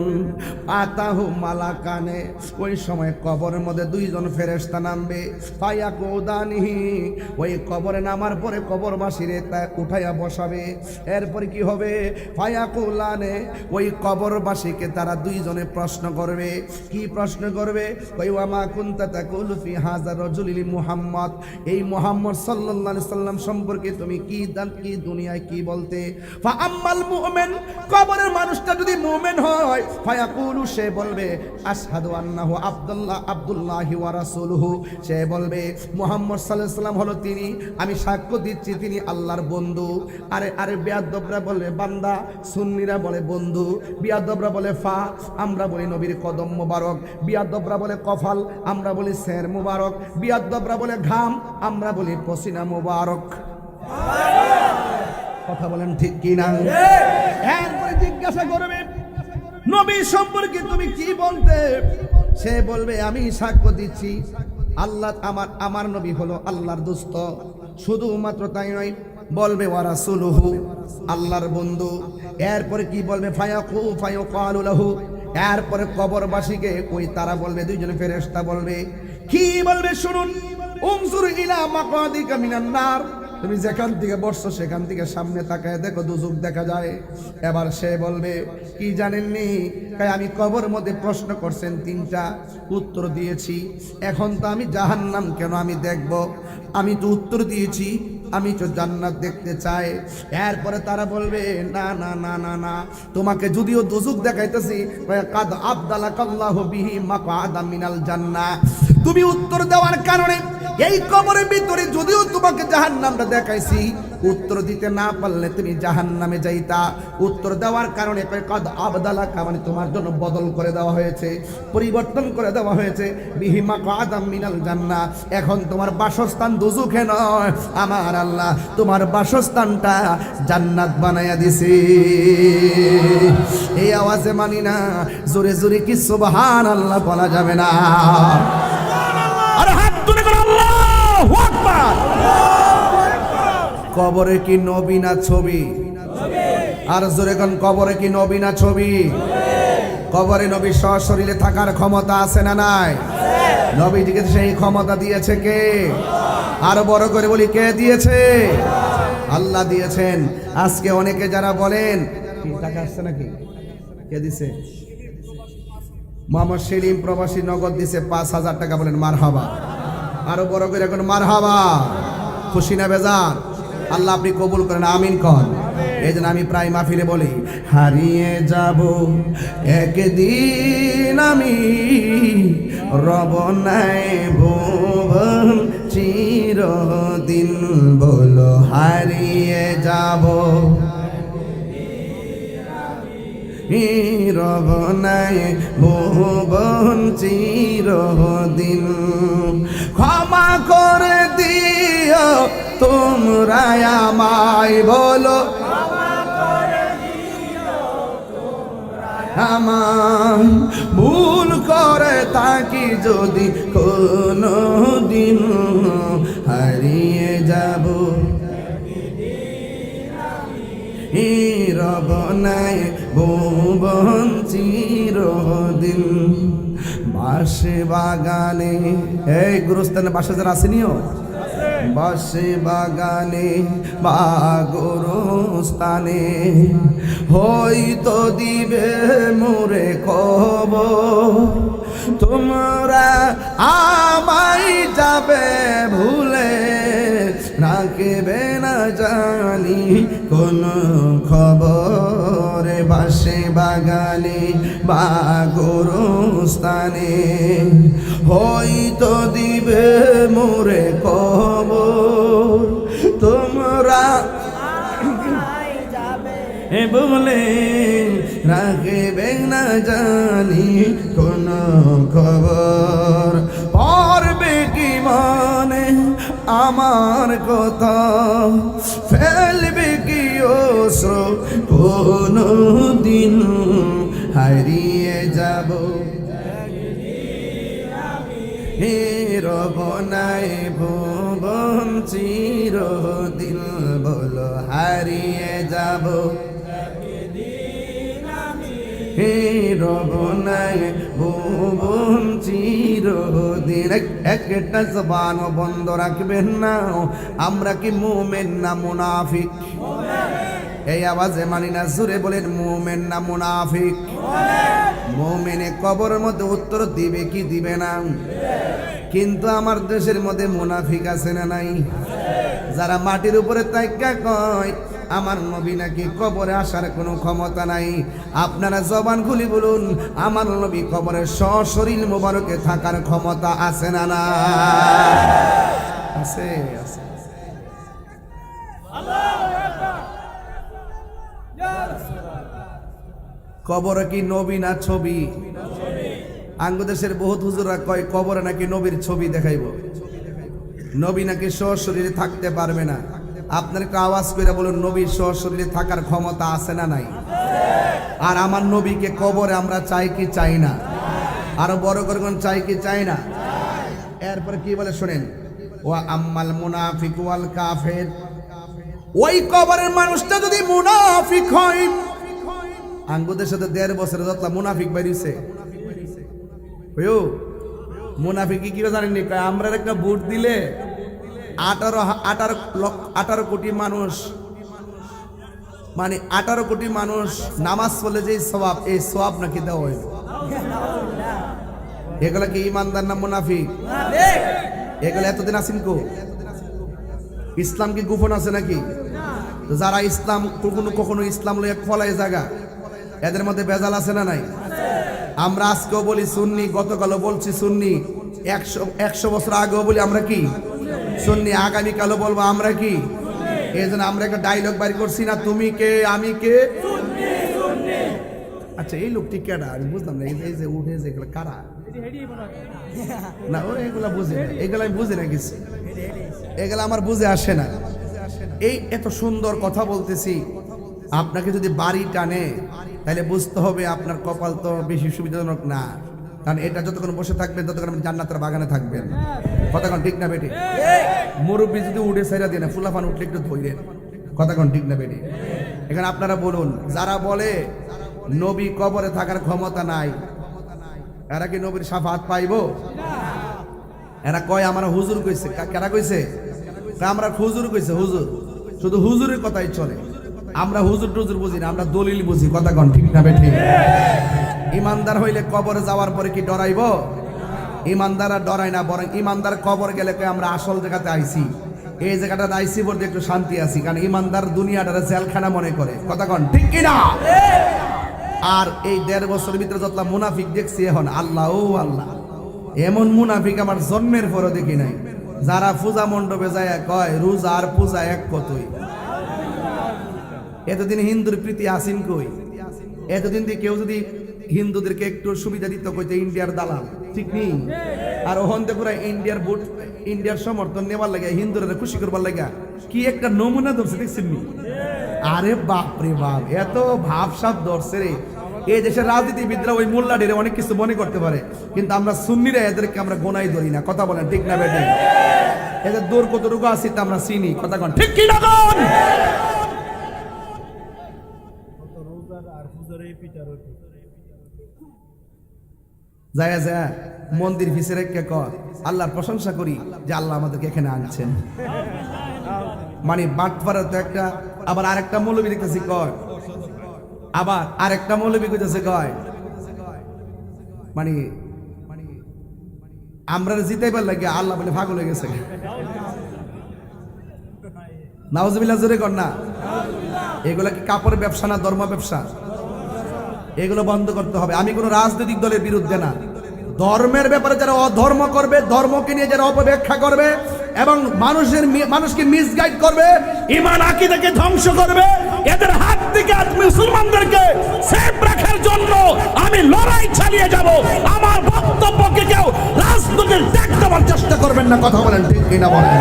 [SPEAKER 1] আতাহু মালাকানে ওই সময় কবরের মধ্যে দুইজন ফেরেশতা নামবে ফায়াকুদানিহি ওই কবরে নামার পরে কবরবাসীরে তা উঠাইয়া বসাবে এরপরে কি হবে ফায়াকুলানে ওই কবরবাসীকে তারা দুইজনে প্রশ্ন করবে কি প্রশ্ন করবে কই ওয়ামা কুনতা তাকুলু ফি হাযা রাজুলি মুহাম্মদ এই মুহাম্মদ সাল্লাল্লাহু আলাইহি সাল্লাম সম্পর্কে তুমি কি দুনিয়ায় কি বলতে ফা আম্মাল মুমিন কবরের মানুষটা যদি মুমিন হয় ফায়াকুলু সে বলবে আশহাদু আন্নাহু আব্দুল্লাহি ওয়া রাসূলুহু সে বলবে মুহাম্মদ সাল্লাল্লাহু আলাইহি সাল্লাম হলো তিনি আমি সাক্ষ্য দিচ্ছি তিনি আল্লাহর বন্ধু আরে বেয়াদবরা বলে বান্দা সুন্নিরা বলে বন্ধু বিয়াদবরা বলে ফা আমরা বলি নবীর কদম মোবারক বিয়াদবরা বলে কফাল আমরা বলি সের মোবারক বিয়াদবরা বলে ঘাম আমরা বলি পসিনা মোবারক কথা বলেন ঠিক কি না এরপরে জিজ্ঞাসা করবে নবী সম্পর্কে তুমি কি বলতে সে বলবে আমি সাক্ষ্য দিচ্ছি আল্লাহ আমার নবী হলো আল্লাহর দোস্ত শুধুমাত্র তাই নয় বলবে ওয়া রাসূলুহু আল্লাহর বন্ধু এরপরে কি বলবে ফায়াকালু লাহু এরপরে কবরবাসীকে ওই তারা বলবে দুইজন ফেরেশতা বলবে কি বলবে শুনুন উনজুর ইলা মাকাদিকা মিনান নার তুমি যেখান থেকে বসছো সেখান থেকে সামনে তাকায় দেখো দুজক দেখা যায় এবার সে বলবে কি জানেননি আমি কবর মধ্যে প্রশ্ন করছেন 3টা উত্তর দিয়েছি এখন তো আমি জাহান্নাম কেন আমি দেখব আমি তো উত্তর দিয়েছি আমি তো জান্নাত দেখতে চাই এরপরে তারা বলবে না না না না না তোমাকে যদিও দুজক দেখাইতেছি কাদ আবদালাকাল্লাহু বিহি মাকআদা মিনাল জান্নাহ তুমি উত্তর দেওয়ার কারণে এই কবরের ভিতরে যদিও তোমাকে জাহান্নামটা দেখাইছি উত্তর দিতে না পারলে তুমি জাহান্নামে যাইতা উত্তর দেওয়ার কারণে কাদ আবদালাকা মানে তোমার জন্য বদল করে দেওয়া হয়েছে পরিবর্তন করে দেওয়া হয়েছে বিহি মাকআদা মিনাল জান্নাহ এখন তোমার বাসস্থান দুজকে নয় আমার আল্লাহ তোমার বাসস্থানটা জান্নাত বানায়া দিছে এই আওয়াজে মানি না জোরে জোরে কি সুবহানাল্লাহ বলা যাবে না কবরে কি নবী না ছবি আর জোরে কোন কবরে কি নবী না ছবি কবরে নবী সশরীরে থাকার ক্ষমতা আছে না নাই নবীজিকে সেই ক্ষমতা দিয়েছে কে আরো বড় করে বলি কে দিয়েছে আল্লাহ দিয়েছেন আজকে অনেকে যারা বলেন কি টাকা আসছে নাকি কে দিছে মোহাম্মদ সেলিম প্রবাসী নগদ দিছে 5,000 টাকা, বলেন মারহাবা। আরো বড় করে এখন মারহাবা। খুশি না বেজার? আল্লাহ আপনি কবুল করেন, আমিন কন। এই জন্য আমি প্রায় মাহফিলে বলি, হারিয়ে যাব একদিন আমি, রব নাই ভুবন চিরদিন। বলো হারিয়ে যাব, রব নাই ভুবন চিরদিন। ক্ষমা করে দিও তোমরা আমায়, বলো আমার ভুল করে থাকি যদি কোনো দিন, হারিয়ে যাব রব নাই ভুবন চিরদিন। বাঁশে বাগানে, এই গুরুস্থানে বাসা যারা আসেনিও, বাঁশে বাগানে বা গুরুস্থানে হয়তো দিবে মোরে খবর, তোমরা আমায় যাবে ভুলে, রাখবে না জানি কোন খবর। বাঁশে বাগানে বা গুরুস্থানে হয়তো দিবে মোরে খবর, তোমরা বলে রাখবে না জানি কোন খবর। পড়বে কি মনে আমার কথা, ফেলবে কি অশ্রু কোনো দিন, হারিয়ে যাব রব নাই ভুবন চিরদিন। বলো হারিয়ে যাব রব নাই ভুবন চিরদিন। একটা জবান বন্ধ রাখবেন না, আমরা কি মুমিন না মুনাফিক? এই আওয়াজে মানি না, জোরে বলেন মুমিন না মুনাফিক? মুমিনে কবরের মধ্যে উত্তর দিবে কি দিবে না? কিন্তু আমার দেশের মধ্যে মুনাফিক আছে না নাই? যারা মাটির উপরে তাইকা কয় আমার নবী নাকি কবরে আসার কোনো ক্ষমতা নাই। আপনারা জবান খুলি বলুন, আমার নবী কবরে সশরীর মোবারকে থাকার ক্ষমতা আছে না না? আছে, আছে। কবরে কি নবী না ছবি? আঙ্গদেশের বহুত হুজুররা কয় কবরে নাকি নবীর ছবি দেখাইব, নবী নাকি সশরীরে থাকতে পারবে না। আপনার একটু আওয়াজ করে বলুন, নবীর সশরীরে থাকার ক্ষমতা আছে না নাই? আর আমার নবীকে কবরে আমরা চাই কি চাই না? আরো বড় করে কোন চাই কি চাই না? এরপরে কি বলে শোনেন, ওয়া আম্মাল মুনাফিক ওয়াল কাফির, ওই কবরের মানুষটা যদি মুনাফিক হয়, আঙ্গুদের সাথে 1.5 বছরে যতলা মুনাফিক বাইরিছে, মুনাফিক কি জানেন নি? আমরা একটা ভোট দিলে 18 কোটি মানুষ, মানে 18 কোটি মানুষ নামাজ পড়লে যে সওয়াব, এই সওয়াব নাকি দেওয়া হইল। এগুলা কি ইমানদার না মুনাফিক? এগুলা এতদিন আছেন কো? ইসলাম কি গোপন আছে নাকি? যারা ইসলাম কখনো ইসলাম লইয়া ফলায় জায়গা, এদের মধ্যে ভেজাল আছে না নাই? আমরা আজকেও বলি সুন্নি, গতকালও বলছি সুন্নি, 100 বছর আগেও বলি আমরা কি সুন্নি, আগামীকালও বলবো আমরা কি। এই জন্য আমরা একটা ডায়লগ বাড়ি করছি না, তুমি কে আমি কে। আচ্ছা এই লোকটি কেডা আমি বুঝলাম না, এই যে উঠে যে এগুলো কারা না, ওরা এগুলা বুঝে না, এগুলো আমি বুঝি না কিছু, এগুলো আমার বুঝে আসে না। এই এত সুন্দর কথা বলতেছি, আপনাকে যদি বাড়ি টানে তাহলে বুঝতে হবে আপনার কপাল তো বেশি সুবিধাজনক না, কারণ এটা যতক্ষণ বসে থাকবেন ততক্ষণ আপনি জান্নাতের বাগানে থাকবেন। কতক্ষণ ঠিক না বেটি? মুরব্বী যদি উঠে সাইরা দিয়ে না, ফুলাফান উঠলে একটু ধৈরেন। কতক্ষণ ঠিক না বেটি? এখানে আপনারা বলুন, যারা বলে নবী কবরে থাকার ক্ষমতা নাই, এরা কি নবীর শাফাত পাইব? এরা কয় আমার হুজুর কইছে। কারা কইছে? আমরা হুজুর কইছে, হুজুর। শুধু হুজুরের কথাই চলে, আমরা হুজুর টুজুর বুঝি না, আমরা দলিল বুঝি। কতক্ষণ ঠিক না বেটি? ইমানদার হইলে কবরে যাওয়ার পরে কি ডরাইব? ইমানদাররা ডরায় না, বরং ইমানদার কবর গেলে কয় আমরা আসল জায়গাতে আইছি, এই জায়গাটা আইছি বলতে একটু শান্তি আছি, কারণ ইমানদার দুনিয়াটারে জেলখানা মনে করে। কথা কন ঠিক কিনা? আর এই 1.5 বছরের ভিতরে যতলা মুনাফিক দেখছি এখন, আল্লাহ ও আল্লাহ, এমন মুনাফিক আমার জন্মের পরও দেখি নাই, যারা পূজা মণ্ডপে যায় কয় রোজা আর পূজা এক কতই। এতদিন হিন্দুর প্রীতি আসিন কই? এতদিন দিয়ে কেউ যদি হিন্দুদেরকে একটু সুবিধা দিত কইতে ইন্ডিয়ার দালাল, ঠিক নেই? আর ওখানে পুরো ইন্ডিয়ার ভোট, ইন্ডিয়ার সমর্থন নেবার লাগে, হিন্দুরা খুশি করবার লাগে কি একটা নমুনা ধরছে দেখছেন নি? আরে বাপ রে বাপ, এত ভাবসাব ধরছে রে। এই দেশের রাজনীতিবিদরা ওই মোল্লাদের অনেক কিছু মনে করতে পারে, কিন্তু আমরা সুন্নিরা এদেরকে আমরা গোনাই ধরি না। কথা বলেন ঠিক না বেটে? এদের দূর কতটুকু আছি তা আমরা চিনি। কথা কন ঠিক কি না? কোন যায় যায় মন্দির ভিসে রেখে কর আল্লাহর প্রশংসা করি যে আল্লাহ আমাদেরকে এখানে আনছেন। মানে বাটপাড়া তো একটা, আবার আরেকটা মৌলবী দেখতেছি কয়, আবার আরেকটা মৌলবী কইতেছে কয় মানে আমরা জিতাইবার লাগে আল্লাহ বলে ভাগ হয়ে গেছে। নাউজুবিল্লাহ জোরে কর না। এগুলা কি কাপড়ের ব্যবসা না ধর্ম ব্যবসা? এগুলো বন্ধ করতে হবে। আমি কোনো রাজনৈতিক দলের বিরুদ্ধে না, ধর্মের ব্যাপারে যারা অধর্ম করবে, ধর্মকে নিয়ে যারা অপব্যাখ্যা করবে এবং মানুষকে মিসগাইড করবে, ঈমান আকীদাকে ধ্বংস করবে, এদের হাত থেকে মুসলমানদেরকে সেফ রাখার জন্য আমি লড়াই চালিয়ে যাব। আমার বক্তব্যকে কেউ রাজনৈতিক ট্যাগ দেওয়ার চেষ্টা করবেন না। কথা বলেন ঠিক কিনা বলেন?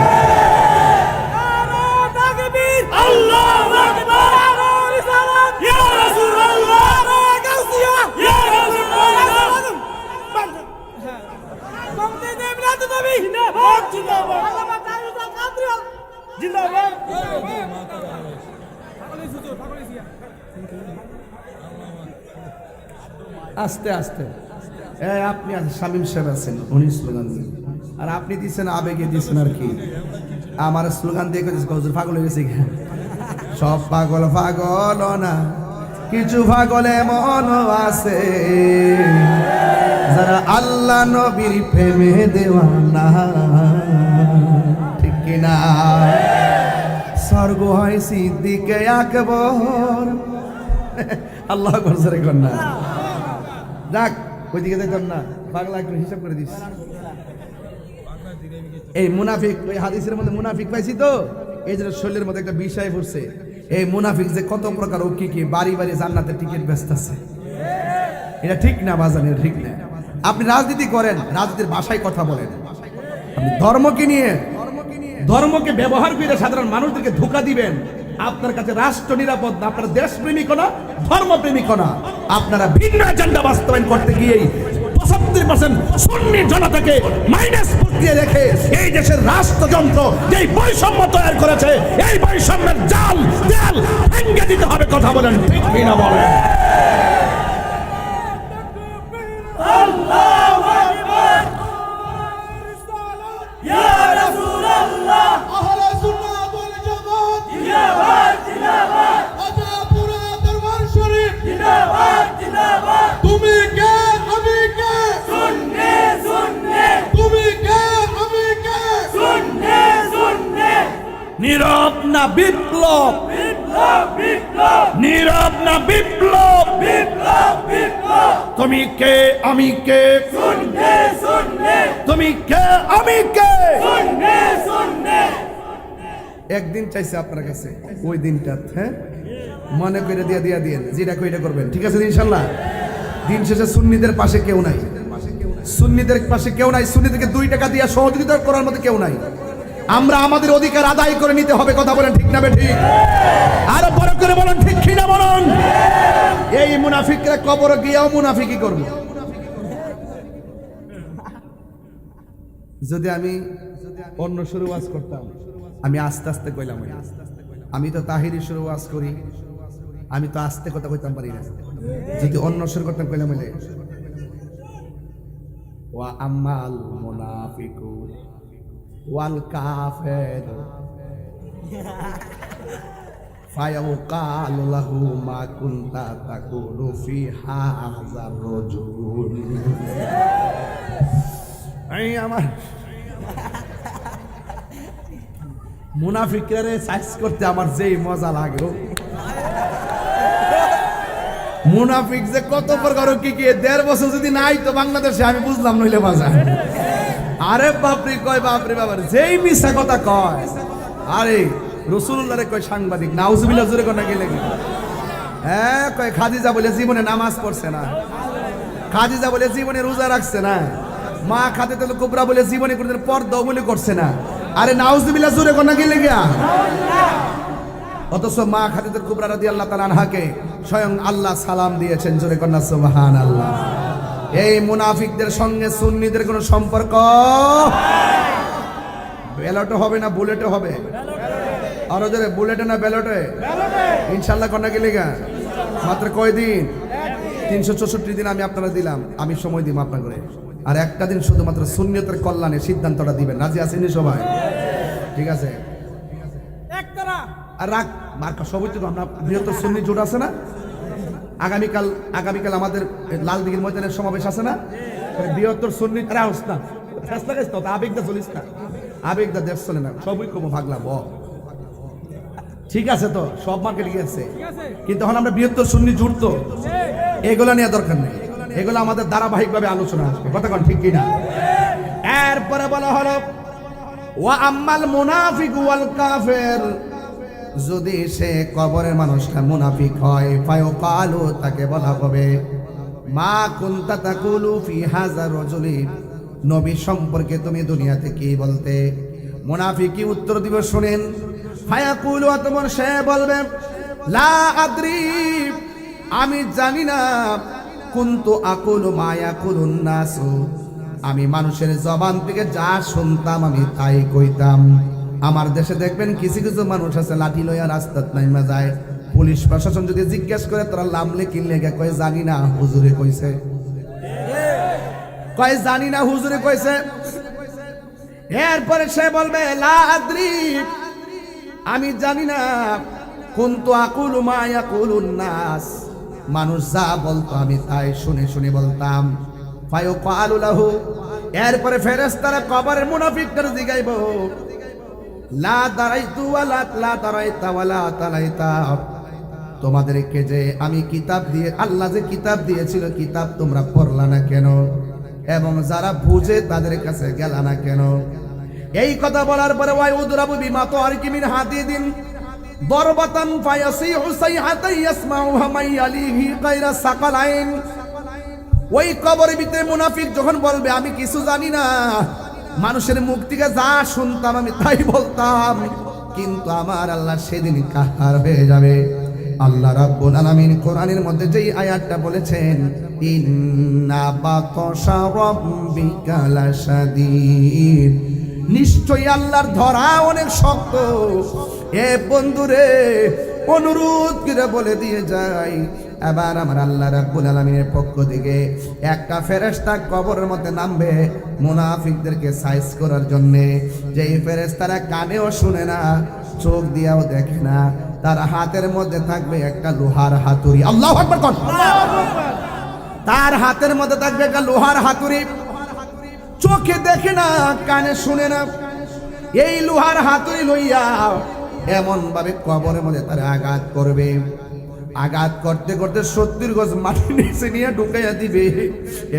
[SPEAKER 1] আল্লাহু আকবার, ইয়া রাসূলুল্লাহ, ইয়া রাসূলুল্লাহ, বন্দে মিলাদ নবী জিন্দাবাদ, জিন্দাবাদ, আল্লামা তাইয়ুব কাদরি জিন্দাবাদ। আস্তে আস্তে আপনি শামীম সাহেব আছেন, উনি স্লোগান দিন, আর আপনি দিচ্ছেন আবেগে দিচ্ছেন আর কি। আমার স্লোগান দিয়ে হুজুর পাগল হয়ে গেছে। সব পাগল পাগল না, কিছু পাগল এমন আছে যারা আল্লাহ নবীর প্রেমে দেওয়ানা, ঠিক কিনা? স্বর্গ হয় সিদ্দিকে আকবর। আল্লাহ করছে কন্যা। যাক ওইদিকে দেখতাম না, পাগলা একটু হিসাব করে দিস। এই মুনাফিক, ওই হাদিসের মধ্যে মুনাফিক পাইছি তো, এই যে শরীরের মধ্যে একটা বিষয় পড়ছে। এই মুনাফিক যে কত প্রকার, ও কি বাড়ি বাড়ি জান্নাতের টিকিট ব্যস্ত আছে। এটা ঠিক না বাজান, এটা ঠিক না। আপনি রাজনীতি করেন, রাজনীতির ভাষায় কথা বলেন। আপনি ধর্মকে নিয়ে, ধর্মকে ব্যবহার করে সাধারণ মানুষদেরকে ধোঁকা দিবেন, আপনার কাছে রাষ্ট্র নিরাপদ না, আপনার দেশপ্রেমিক না, ধর্মপ্রেমিক না। আপনারা ভিন্ন এজেন্ডা বাস্তবায়ন করতে গিয়েই 75% সুন্নি জনতাকে মাইনাস দিয়ে রেখে এই দেশের রাষ্ট্রযন্ত্র যেই বৈষম্য তৈরি করেছে, এই বৈষম্যের জাল দেয়াল ভেঙে দিতে হবে। কথা বলেন ঠিক কিনা বলেন? আল্লাহু আকবার, ইয়া রাসূলুল্লাহ, আহলে সুন্নাত ওয়াল জামাত জিন্দাবাদ, জিন্দাবাদ, আজাপুরা দরবার শরীফ জিন্দাবাদ, জিন্দাবাদ। তুমি কে আমি কে? সুন্নি সুন্নি। তুমি কে আমি কে? সুন্নি সুন্নি। নীরব না বিপ্লব, বিপ্লব বিপ্লব, নীরব না বিপ্লব, বিপ্লব বিপ্লব। তুমি কে আমি কে? সুন্নি সুন্নি। তুমি কে আমি কে? সুন্নি সুন্নি। একদিন চাইছে আপনার কাছে, ওই দিনটা হ্যাঁ মনে করে দিয়া দিয়েন, যেটা কইটা করবেন, ঠিক আছে ইনশাআল্লাহ। দিন শেষে সুন্নিদের পাশে কেউ নাই, সুন্নিদের পাশে কেউ নাই, সুন্নিদেরকে 2 টাকা দিয়ে সহযোগিতা করার মতো কেউ নাই। আমরা আমাদের অধিকার আদায় করে নিতে হবে। কথা বলেন ঠিক না ঠিক? আরো বড় করে বলেন ঠিক কিনা বলেন? এই মুনাফিকরা কবরে গিয়েও মুনাফিকি করবে। যদি আমি অন্য শুরু ওয়াজ করতাম, আমি আস্তে আস্তে কইলাম, আমি তো তাহিরি শুরু ওয়াজ করি, আমি তো আস্তে কথা কইতাম পারি না। যদি অন্য শুরু করতাম কইলাম ওয়া আম্মাল মুনাফিকুন ওয়াল কাফির ফায়াকালু লাহু মা কুনতা তাকুলু ফি হাযার রাজুল। এই আমার মুনাফিকরে সাইজ করতে আমার যেই মজা লাগে, মুনাফিক যে কত প্রকার কি কি 1.5 বছর যদি নাই তো বাংলাদেশে আমি বুঝলাম নইলে বাজার। আরে বাপরে কয় বাপরে বাবার যেই মিছা কথা কয়, আরে রাসূলুল্লাহরে কয় সাংবাদিক, নাউজুবিল্লাহ জোরে কোনা গেলে কি হ্যাঁ কয় খাদিজা বলে জীবনে নামাজ পড়ছে না, খাদিজা বলে জীবনে রোজা রাখছে না, মা খাদিজাতুল কুবরা বলে জীবনে কোনদিন পর্দাও বলে করছে না। আরে নাউজুবিল্লাহ জোরে কোনা গেলে গিয়া, অথচ মা খাদিজাতুল কুবরা রাদিয়াল্লাহু তাআলা আনহাকে স্বয়ং আল্লাহ সালাম দিয়েছেন, জোরে কোনা সুবহানাল্লাহ। এই মুনাফিকদের সঙ্গে সুন্নিদের কোনো সম্পর্ক ব্যালটে হবে না বুলেটে হবে? আরো জোরে বুলেটে না ব্যালটে? ইনশাআল্লাহ কোনা গেলে গা মাত্র কয়দিন? 364 দিন আমি আপনারা দিলাম, আমি সময় দিব আপনাদের, আর একটা দিন শুধুমাত্র সুন্নিয়তের কল্যাণে সিদ্ধান্তটা দিবেন। রাজি আছেন সবাই? ঠিক আছে আর রাখ মার্কা সবই তো আমরা বৃহত্তর সুন্নি জোট আছে না, আগামীকাল আমাদের লালদিঘির ময়দানের সমাবেশ আছে না, বৃহত্তর সুন্নি রাউস না ফেসলা গেছ তো আবেগদা চলিস না, আবেগদা দেশ চলে না, সবই কম ভাগলাম। ঠিক আছে তো সব মার্কেটে গেছে, কিন্তু এখন আমরা বৃহত্তর সুন্নি জোট তো এগুলো নিয়ে দরকার নেই, এগুলো আমাদের ধারাবাহিকভাবে আলোচনা আসবে, কথা কোন ঠিক কিনা? এরপরে বলা হলো ওয়া আম্মাল মুনাফিক ওয়াল কাফির, যদি সে কবরের মানুষটা মুনাফিক হয়, ফায়ুকালু তাকে বলা হবে মা কুনতা তাকুলু ফি হাযার রাজুলি, নবী সম্পর্কে তুমি দুনিয়াতে কি বলতে? মুনাফিক কি উত্তর দিবে শুনেন। ফায়াকুলু অতঃপর সে বলবে লা আদ্রি, আমি জানি না, কুনতু আকুলু মা ইয়াকুলুন নাসু, আমি মানুষের জবান থেকে যা শুনতাম আমি তাই কইতাম। আমার দেশে দেখবেন কিছু কিছু মানুষ আছে লাঠি লইয়া রাস্তাত নাইমা যায়, পুলিশ প্রশাসন যদি জিজ্ঞেস করে তোরা লামলে কিনলে কয় জানি না হুজুরে কইছে, কয় জানি না হুজুরে কইছে। এরপরে সে বলবে লা আদ্রি, আমি জানি না, কুনতু আকুলু মা ইয়াকুলুন নাস, মানুষ যা বলতো আমি তাই শুনে শুনে বলতাম। ফায়ুকালু লাহু, এরপরে ফেরেশতারা কবরের মুনাফিকদের জিগাইব লা দারাইতু ওয়ালা লা দারাইতা ওয়ালা তালাইতা, তোমাদেরকে যে আমি কিতাব দিয়ে, আল্লাহ যে কিতাব দিয়েছিল কিতাব তোমরা পড়লা না কেন, এবং যারা বুঝে তাদের কাছে গেলা না কেন? এই কথা বলার পরে ওয়াই উদরাবু বিমা তারিকি মিন হাদিদিন দরবাতান ফায়াসিহু সাইহাতান ইয়াসমাউহা মাইয়ালিহি গায়রা সাকালাইন, ওই কবরের ভিতরে মুনাফিক যখন বলবে আমি কিছু জানি না, মানুষের মুখ থেকে যা শুনতাম আমি তাই বলতাম, কিন্তু আমার আল্লাহ সেদিন কাহার হয়ে যাবে। আল্লাহ রাব্বুল আলামিন কোরআনের মধ্যে যেই আয়াতটা বলেছেন ইন্না বাতশা রাব্বিকা লাশাদীদ, নিশ্চয়ই আল্লাহর ধরা অনেক শক্ত। এ বন্ধুরে অনুরোধ করে বলে দিয়ে যাই, এবার আমার আল্লাহ রাব্বুল আলামিনের পক্ষ থেকে একটা ফেরেশতা কবরের মধ্যে নামবে মুনাফিকদেরকে সাইজ করার জন্য। যেই ফেরেশতারা কানেও শুনে না, চোখ দিয়েও দেখে না, তার হাতের মধ্যে থাকবে একটা লোহার হাতুড়ি। আল্লাহু আকবার কোন, তার হাতের মধ্যে থাকবে একটা লোহার হাতুড়ি, চোখে দেখে না, কানে শুনে না, এই লোহার হাতুড়ি লইয়া এমন ভাবে কবরের মধ্যে তারা আঘাত করবে, আঘাত করতে করতে 70 গজ মাটি নিচে নিয়ে ঢুকাইয়া দিবে।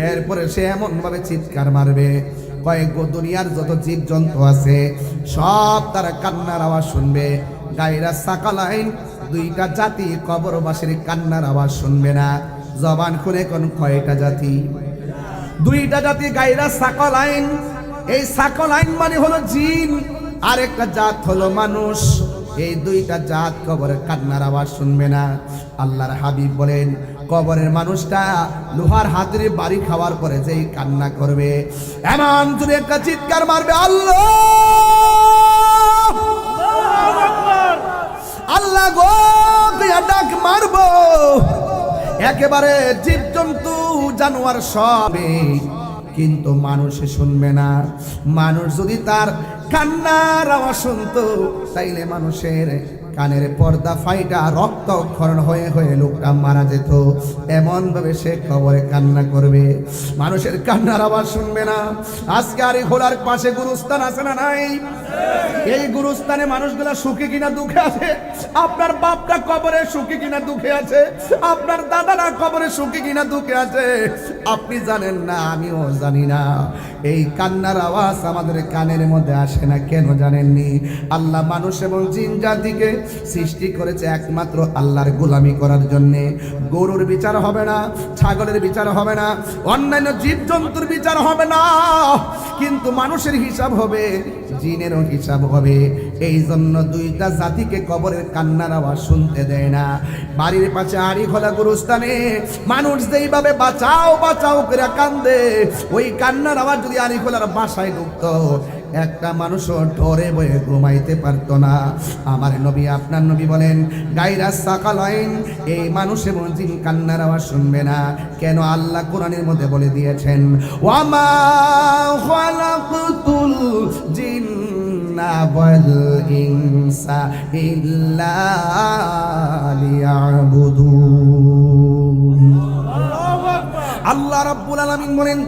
[SPEAKER 1] এরপরে সে এমন ভাবে চিৎকার মারবে, কয়েক দুনিয়ার যত জীব জন্তু আছে সব তারা কান্নার আওয়াজ শুনবে। গায়রা সাকালাইন, দুইটা জাতি কবরবাসীর কান্নার আওয়াজ শুনবে না। জবান খুলে কোন কয়টা জাতি? দুইটা জাতি গায়রা সাকালাইন। এই সাকালাইন মানে হলো জিন, আর একটা জাত হলো মানুষ। এই দুইটা জাত কবরের কান্নার আওয়াজ শুনবে না। আল্লাহর হাবিব বলেন কবরের মানুষটা লোহার হাতুড়ি বাড়ি খাওয়ার পরে যেই কান্না করবে, এমন যদি একটা চিৎকার মারবে আল্লাহ আল্লাহ গো ডাক মারবো, একেবারে জীবজন্তু জানোয়ার সবে, কিন্তু মানুষে শুনবে না। মানুষ যদি তার কান্নার আওয়াজ শুনতো তাইলে মানুষের কানের পর্দা ফাইটা রক্তক্ষরণ হয়ে হয়ে লোকটা মারা যেত। এমন ভাবে সে কবরে কান্না করবে, মানুষের কান্নার আওয়াজ শুনবে না। আজকে আর খোলার পাশে গুরুস্থান আছে না নাই? এই গুরুস্থানে মানুষগুলা সুখী কিনা দুঃখে আছে? আপনার বাপটা কবরে সুখী কিনা দুঃখে আছে? আপনার দাদারা কবরে সুখী কিনা দুঃখে আছে? আপনি জানেন না, আমিও জানি না। এই কান্নার আওয়াজ আমাদের কানের মধ্যে আসে না কেন জানেননি? আল্লাহ মানুষ এবং জিন জাতিকে সৃষ্টি করেছে একমাত্র আল্লাহর গোলামি করার জন্য। গরুর বিচার হবে না, ছাগলের বিচার হবে না, অন্যান্য জীবজন্তুর বিচার হবে না, কিন্তু মানুষের হিসাব হবে, জিনেরও হিসাব হবে। এই জন্য দুইটা জাতিকে কবরের কান্নার আওয়াজ শুনতে দেয় না। বাড়ির পাশে আড়ি খোলা গুরুস্থানে মানুষ যেইভাবে বাঁচাও বাঁচাও করে কান্দে, ওই কান্নার আওয়াজ যদি আড়ি খোলার বাসায় ঢুকতো, একটা মানুষও ডরে বয়ে ঘুমাইতে পারতো না। আমার নবী, আপনার নবী বলেন, গায়রা সাকালাইন, এই মানুষ এবং জিন কান্নার আওয়াজ শুনবে না কেন? আল্লাহ কোরআনের মধ্যে বলে দিয়েছেন, ওয়ামা খালাকতুল জিন্না ওয়াল ইনসা ইল্লা লিয়াবুদুন। আল্লাহ রাব্বুল আলামিন বলেন,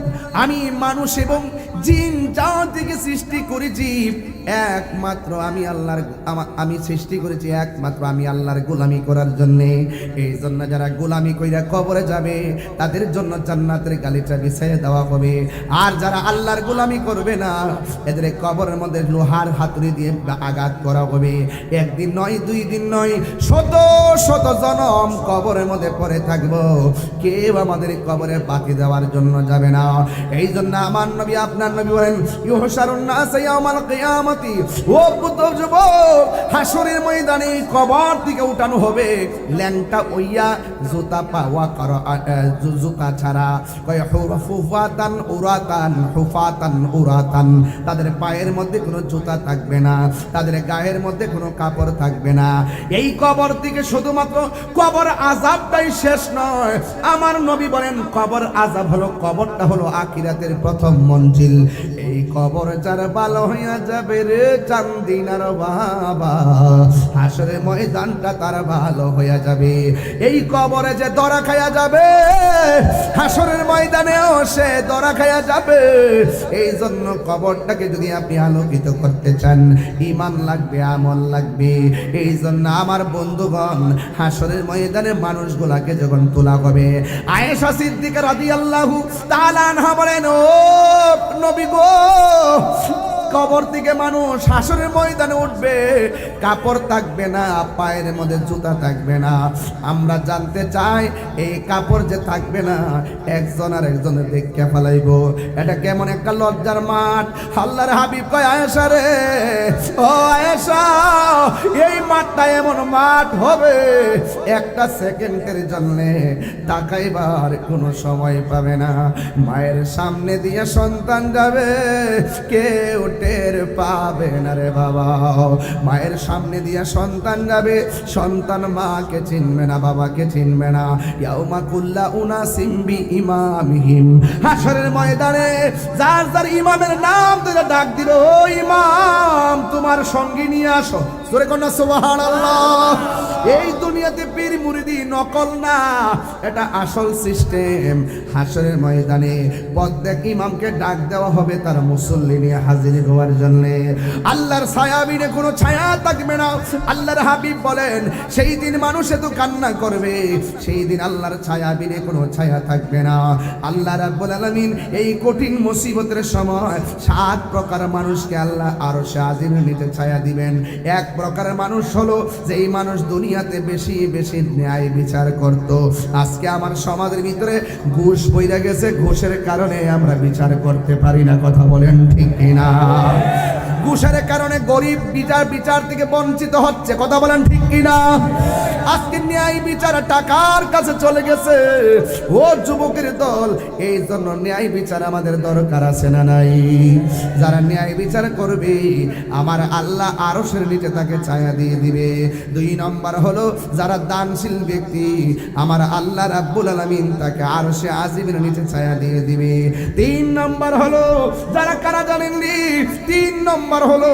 [SPEAKER 1] আমি মানুষ এবং জিন জাতিকে সৃষ্টি করেছি একমাত্র আমি সৃষ্টি করেছি একমাত্র আমি আল্লাহর গোলামি করার জন্য। এই জন্য যারা গোলামি কইরা কবরে যাবে তাদের জন্য জান্নাতের গালিচা বিছাইয়ে দেওয়া হবে। আর যারা আল্লাহর গোলামি করবে না, এদের কবরের মধ্যে লোহার হাতুড়ি দিয়ে আঘাত করা হবে। একদিন নয়, দুই দিন নয়, শত শত জনম কবরের মধ্যে পড়ে থাকবো, কেউ আমাদের কবরে বাকি দেওয়ার জন্য যাবে না। এই জন্য আমার নবী, আপনার নবী বলেন, ইউহশারুন নাস ইয়াউমাল কিয়ামতি, ও পুত্র যুবক, হাসরের ময়দানে কবর থেকে উঠানো হবে ল্যাংটা ওইয়া, জুতা পাওয়া করো, জুতা ছাড়া, কয় হুফাতান উরাতান, হুফাতান উরাতান, তাদের পায়ের মধ্যে কোনো জুতা থাকবে না, তাদের গায়ের মধ্যে কোনো কাপড় থাকবে না। এই কবর থেকে শুধুমাত্র কবর আযাবটাই শেষ নয়। আমার নবী বলেন, কবর আযাব হলো, কবরটা হলো আখিরাতের প্রথম মঞ্জিল। এই কবর যার ভালো হইয়া যাবে রে চান্দিনার বাবা, হাসরের ময়দানটা তার ভালো হইয়া যাবে। এই কবরে যে দরা খাইয়া যাবে, হাসরের ময়দানেও সে দরা খাইয়া যাবে। এই জন্য কবরটাকে যদি আপনি আলোকিত করতে চান, ঈমান লাগবে, আমল লাগবে। এই জন্য আমার বন্ধুগণ, হাসরের ময়দানে মানুষগুলাকে যখন তোলা হবে, আয়েশা সিদ্দিকা রাদিয়াল্লাহু তাআলা আনহা বলেন, ও নবী গো, কবর থেকে মানুষ হাসরের ময়দানে উঠবে, কাপড় থাকবে না, পায়ের মধ্যে জুতা থাকবে না। আমরা জানতে চাই, এই কাপড় যে থাকবে না, একজন আর একজনের দেখে ফেলাইব। এটা কেমন একটা লজ্জার মাঠ। আল্লাহর হাবিব কয়, আয়েশা রে, ও আয়েশা, এই মাঠটা এমন মাঠ হবে, একটা সেকেন্ডের জন্য তাকাইবার কোনো সময় পাবে না। মায়ের সামনে দিয়ে সন্তান যাবে, কেউ টের পাবে না রে বাবা। মায়ের সামনে দিয়ে সন্তান যাবে, সন্তান মাকে চিনবে না, বাবাকে চিনবে না। ইয়াউমা কুল্লা উনাসিম বিইমামিহিম, হাসরের ময়দানে যার যার ইমামের নাম ধরে ডাক দিবে, ও ইমাম, তোমার সঙ্গী নিয়ে আসো। সূরা কন্যা, সুবহানাল্লাহ। এই দুনিয়াতে পীর মুরিদি নকল না, এটা আসল সিস্টেম। হাসরের ময়দানে প্রত্যেক ইমামকে ডাক দেওয়া হবে তার মুসল্লি নিয়ে হাজির হওয়ার জন্য। আল্লাহর ছায়া বিনে কোনো ছায়া থাকবে না। আল্লাহর হাবিব বলেন, সেই দিন মানুষ এত কান্না করবে, সেই দিন আল্লাহর ছায়া বিনে কোনো ছায়া থাকবে না। আল্লাহ রাব্বুল আলামিন এই কঠিন মুসিবতের সময় 7 প্রকার মানুষকে আল্লাহ আরশে আজিমের নিচে ছায়া দিবেন। এক প্রকারের মানুষ হলো যেই মানুষ দুনিয়াতে বেশি বেশি ন্যায় বিচার করত। আজকে আমার সমাজের ভিতরে ঘুষ বইরা গেছে, ঘুষের কারণে আমরা বিচার করতে পারি না। কথা বলেন ঠিক কিনা? ঘুষের কারণে গরিব বিচার থেকে বঞ্চিত হচ্ছে। কথা বলেন ঠিক কিনা? আজকে ন্যায় বিচার টাকার কাছে চলে গেছে। ও যুবকের দল, এই জন্য ন্যায় বিচার আমাদের দরকার আছে না নাই? যারা ন্যায় বিচার করবে, আমার আল্লাহ আরশের নিচে তাকে ছায়া দিয়ে দিবে। 2 নম্বর হলো যারা দানশীল ব্যক্তি, আমার আল্লাহ রাব্বুল আলামিন তাকে আরশে আজিমের নিচে ছায়া দিয়ে দিবে। 3 নাম্বার হলো যারা কারা জানেননি, 3 নম্বর হলো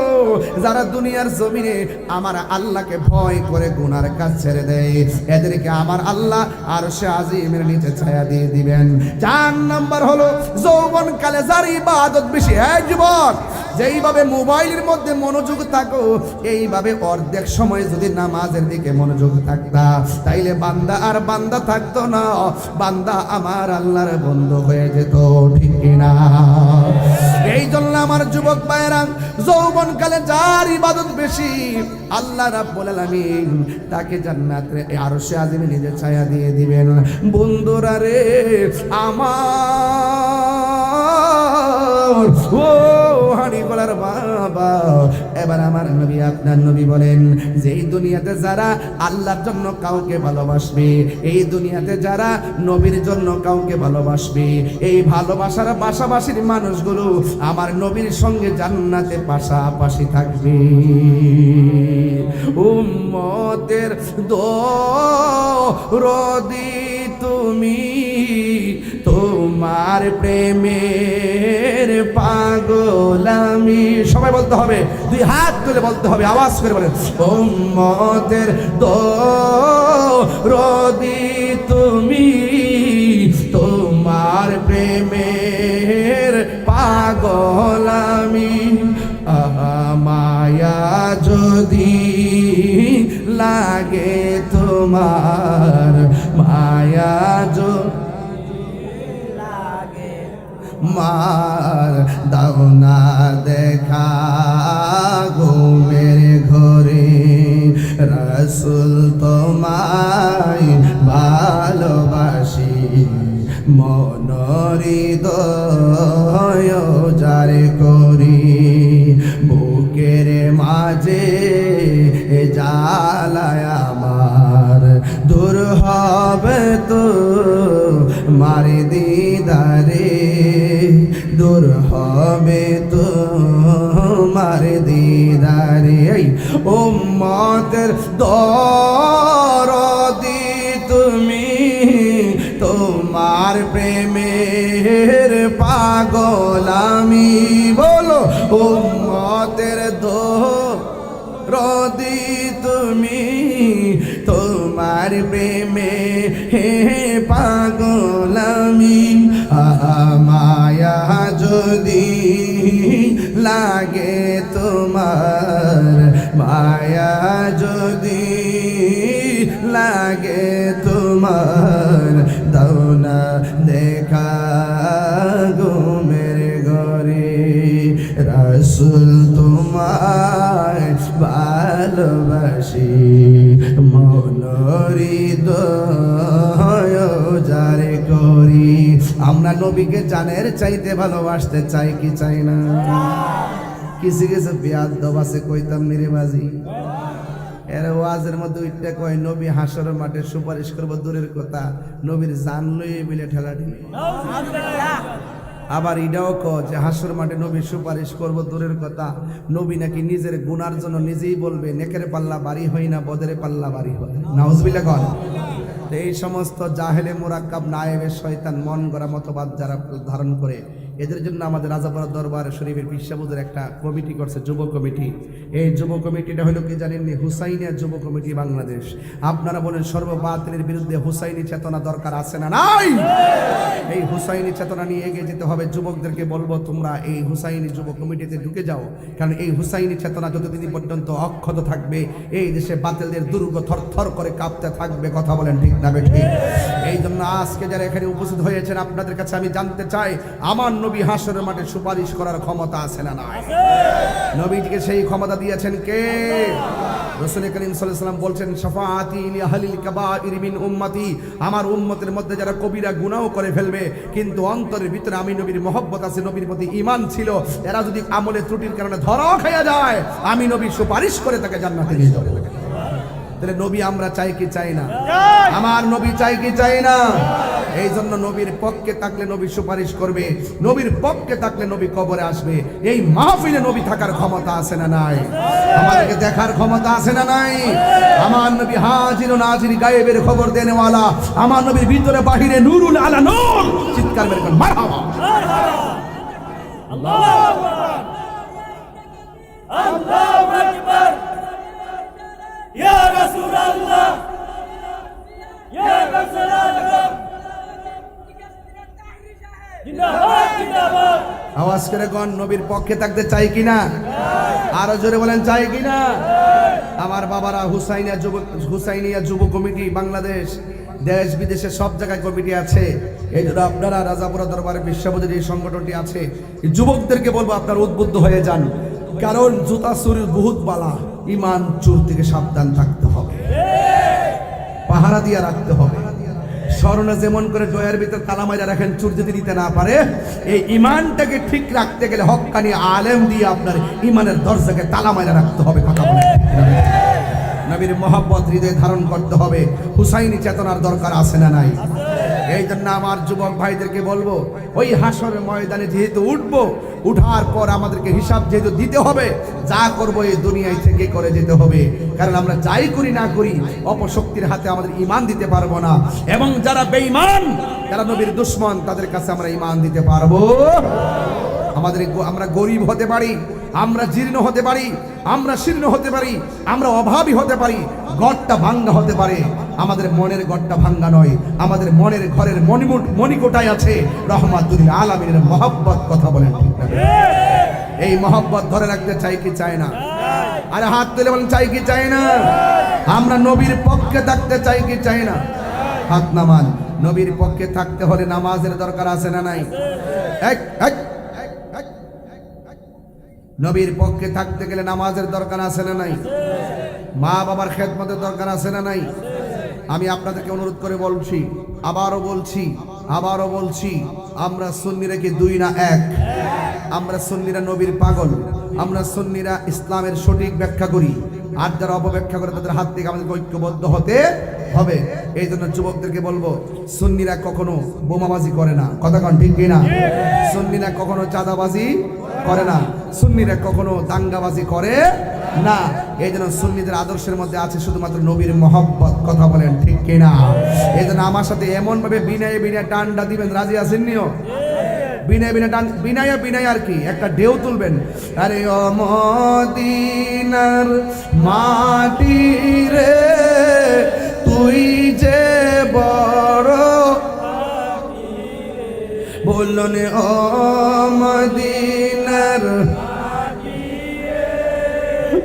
[SPEAKER 1] যারা দুনিয়ার জমিনে আমার আল্লাহকে ভয় করে গুনার কাজ ছেড়ে দেয়, এদেরকে আমার আল্লাহ আরশে আজিমের নিচে ছায়া দিয়ে দিবেন। 4 নম্বর হলো যৌবনকালে যার ইবাদত বেশি। হ্যাঁ যুবক, যেইভাবে মোবাইলের মধ্যে মনোযোগ থাকো, এইভাবে অর্ধেক সময় যদি নামাজের দিকে মনোযোগ থাকতা, তাইলে বান্দা আর বান্দা থাকতো না, বান্দা আমার আল্লাহর বন্ধু হয়ে যেত, ঠিক কিনা? এই জন্য আমার যুবক ভাইরা, যৌবনকালে যার ইবাদত বেশি, আল্লাহ রাব্বুল আলামিন তাকে জান্নাতে আরশে আজিমে নিজে ছায়া দিয়ে দিবেন। বন্ধুরা রে আমার, ও হানি গলার বাবা, এবার আমার নবী আপনার নবী বলেন যে এই দুনিয়াতে যারা আল্লাহর জন্য কাউকে ভালোবাসবে, এই দুনিয়াতে যারা নবীর জন্য কাউকে ভালোবাসবে, এই ভালোবাসার পাশাপাশির মানুষগুলো আমার নবীর সঙ্গে জান্নাতে পাশাপাশি থাকবে। উম্মতের দরদি তুমি, তোমার প্রেমের পাগল আমি। সবাই বলতে হবে, 2 হাত তুলে বলতে হবে, আওয়াজ করে বলেন, উম্মতের দরদি তুমি, তোমার প্রেমের পাগল আমি। মায়া যদি লাগে তোমার, মায়া মার দাও না দেখা ঘুমের ঘরে, রাসূল তোমায় ভালোবাসি, মনহৃদয় যারে করি, বুকের মাঝে জ্বালায় আমার, দূর হবে তো মারি দিদারে, দূর হবে তো মারি দিদারে। উম্মতের দরদি তুমি, তোমার প্রেমের পাগল আমি। বলো, উম্মতের দরদি তুমি, তোমার প্রেমে পাগল আমি। মায়া যদি লাগে তোমার, মায়া যদি লাগে তোমার, দাও না দেখা ঘুমের ঘরে, রাসূল তোমায় ভালোবাসি, মনহৃদয় যারে করি। আমরা নবীকে জানের চাইতে ভালোবাসতে চাই কি চাই না? কিছু কিছু বেয়াদব আছে, কইতাম নিরেবাজি, এর ওয়াজের মধ্যে উঠতে কয় নবী হাসরের মাঠে সুপারিশ করবো দূরের কথা, নবীর জান লইয়ে মিলে ঠেলাঠেলি। আবার এটাও কয় যে হাসর মাঠে নবী সুপারিশ করবো দূরের কথা, নবী নাকি নিজের গুনার জন্য নিজেই বলবে নেকের পাল্লা বাড়ি হয় না, বদের পাল্লা বাড়ি হয়। নাউজুবিল্লাহ কন। এই সমস্ত জাহেলে মুরাক্কাব নায়েবে শয়তান মন গড়া মতবাদ যারা ধারণ করে, এদের জন্য আমাদের রাজাপাড়া দরবার শরীফের পিসাবুদের একটা কমিটি করছে, যুব কমিটি। এই যুব কমিটিটা হলো কি জানেননি? হুসাইনিয়া যুব কমিটি বাংলাদেশ। আপনারা বলেন সর্ববাতিলের বিরুদ্ধে হুসাইনি চেতনা দরকার আছে না নাই? এই হুসাইনি চেতনা নিয়ে এগিয়ে যেতে হবে। যুবকদেরকে বলবো তোমরা এই হুসাইনি যুব কমিটিতে ঢুকে যাও, কারণ এই হুসাইনি চেতনা যতদিন পর্যন্ত অক্ষত থাকবে এই দেশে বাতিলদের দুর্গ থরথর করে কাঁপতে থাকবে। কথা বলেন ঠিক না বেঠিক? এই জন্য আজকে যারা এখানে উপস্থিত হয়েছেন আপনাদের কাছে আমি জানতে চাই, আমার নবী হাসরের মাঠে সুপারিশ করার ক্ষমতা আছে না নাই? নবীজিকে সেই ক্ষমতা দিয়েছেন কে? রাসূল করিম সাল্লাল্লাহু আলাইহি ওয়াসাল্লাম বলছেন, শাফাআতি লি আহলিল কাবাইর মিন উম্মতি, আমার উম্মতের মধ্যে যারা কবিরা গুনাহ করে ফেলবে কিন্তু অন্তরের ভিতরে আমি নবীর মহব্বত আছে, নবীর প্রতি ঈমান ছিল, এরা যদি আমলে ত্রুটির কারণে ধরা খাইয়া যায়, আমি নবী সুপারিশ করে তাকে জান্নাতে নিয়ে যাব। তাহলে নবী আমরা চাই কি চাই না? আমার নবী চাই কি চাই না? এই জন্য নবীর পক্ষে থাকলে নবী সুপারিশ করবে, নবীর পক্ষে থাকলে নবী কবরে আসবে। এই মাহফিলে নবী থাকার ক্ষমতা আছে না নাই? আমাদেরকে দেখার ক্ষমতা আছে না নাই? আমার নবী হাজির ও নাজির, গায়েবের খবর দেনেওয়ালা, আমার নবীর ভিতরে বাহিরে নূরুল আলা নূর। চিৎকার বের করেন মারহাবা।
[SPEAKER 2] আল্লাহু আকবার, আল্লাহু আকবার, ইয়া রাসূলুল্লাহ, ইয়া রাসূলুল্লাহ, জিন্দাবাদ জিন্দাবাদ।
[SPEAKER 1] আওয়াজ করে কোন নবীর পক্ষে থাকতে চাই কিনা? আরো জোরে বলেন চাই কিনা? আমার বাবারা হুসাইনিয়া যুব কমিটি বাংলাদেশ, দেশ বিদেশে সব জায়গায় কমিটি আছে। এই জন্য আপনারা রাজাপুরা দরবারে বিশ্ববিদ্যালয় এই সংগঠনটি আছে, এই যুবকদেরকে বলবো আপনারা উদ্বুদ্ধ হয়ে যান, কারণ জুতা চুরির বহুত বালা, ইমান চোর থেকে সাবধান থাকতে হবে, পাহারা দিয়ে রাখতে হবে। স্মরণে যেমন করে ডয়ার ভিতর তালা মাইরা রাখেন চোর যদি দিতে না পারে, এই ইমানটাকে ঠিক রাখতে গেলে হক্কানি আলেম দিয়ে আপনার ইমানের দরজাকে তালা মাইরা রাখতে হবে। কথা বলে নবীর মহব্বত হৃদয়ে ধারণ করতে হবে। হুসাইনি চেতনার দরকার আছে না নাই? এই জন্য আমার যুবক ভাইদেরকে বলবো, ওই হাসরের ময়দানে যেহেতু উঠবো, উঠার পর আমাদেরকে হিসাব যেহেতু দিতে হবে, যা করবো এই দুনিয়ায় থেকে করে যেতে হবে। কারণ আমরা যাই করি না করি অপশক্তির হাতে আমাদের ইমান দিতে পারবো না, এবং যারা বেঈমান, যারা নবীর দুশমন, তাদের কাছে আমরা ইমান দিতে পারবো। আমরা গরিব হতে পারি, আমরা জীর্ণ হতে পারি, আমরা শীর্ণ হতে পারি, আমরা অভাবী হতে পারি, গড়টা ভাঙ্গা হতে পারে, আমাদের মনের গড়টা ভাঙ্গা নয়, আমাদের মনের ঘরের মণিকোটায় আছে রহমাতুল আলামিনের মহব্বত। কথা বলেন ঠিক না? এই মহব্বত ধরে রাখতে চাই কি চাই না? আরে হাত তুলে বলেন চাই কি চাই না? আমরা নবীর পক্ষে থাকতে চাই কি চাই না? হাত নামান। নবীর পক্ষে থাকতে হলে নামাজের দরকার আছে না নাই? নবীর পক্ষে থাকতে গেলে নামাজের দরকার আছে না নাই? মা বাবার খেদমতের দরকার আছে না নাই? আমি আপনাদেরকে অনুরোধ করে বলছি, আবারও বলছি, আমরা সুন্নিরা কি দুই না এক? আমরা সুন্নিরা নবীর পাগল, আমরা সুন্নিরা ইসলামের সঠিক ব্যাখ্যা করি, আর যারা অপব্যাখ্যা করে তাদের হাত থেকে আমাদেরকে ঐক্যবদ্ধ হতে হবে। এই জন্য যুবকদেরকে বলবো, সুন্নিরা কখনো বোমাবাজি করে না। কথা কন ঠিক কিনা? সুন্নিরা কখনো চাঁদাবাজি করে না, সুন্নিরা কখনো দাঙ্গাবাজি করে না। এই জন্য সুন্নিদের আদর্শের মধ্যে আছে শুধুমাত্র নবীর মহব্বত। কথা বলেন ঠিক কিনা? এই জন্য আমার সাথে এমন ভাবে বিনয়ে বিনয়ে টানটা দিবেন, রাজি আছেন নিও? বিনয় বিনয় টান, বিনয় আর কি একটা ঢেউ তুলবেন। আরে ও মদিনার মাটি রে, তুই যে বড়, বললেন ও মদিনার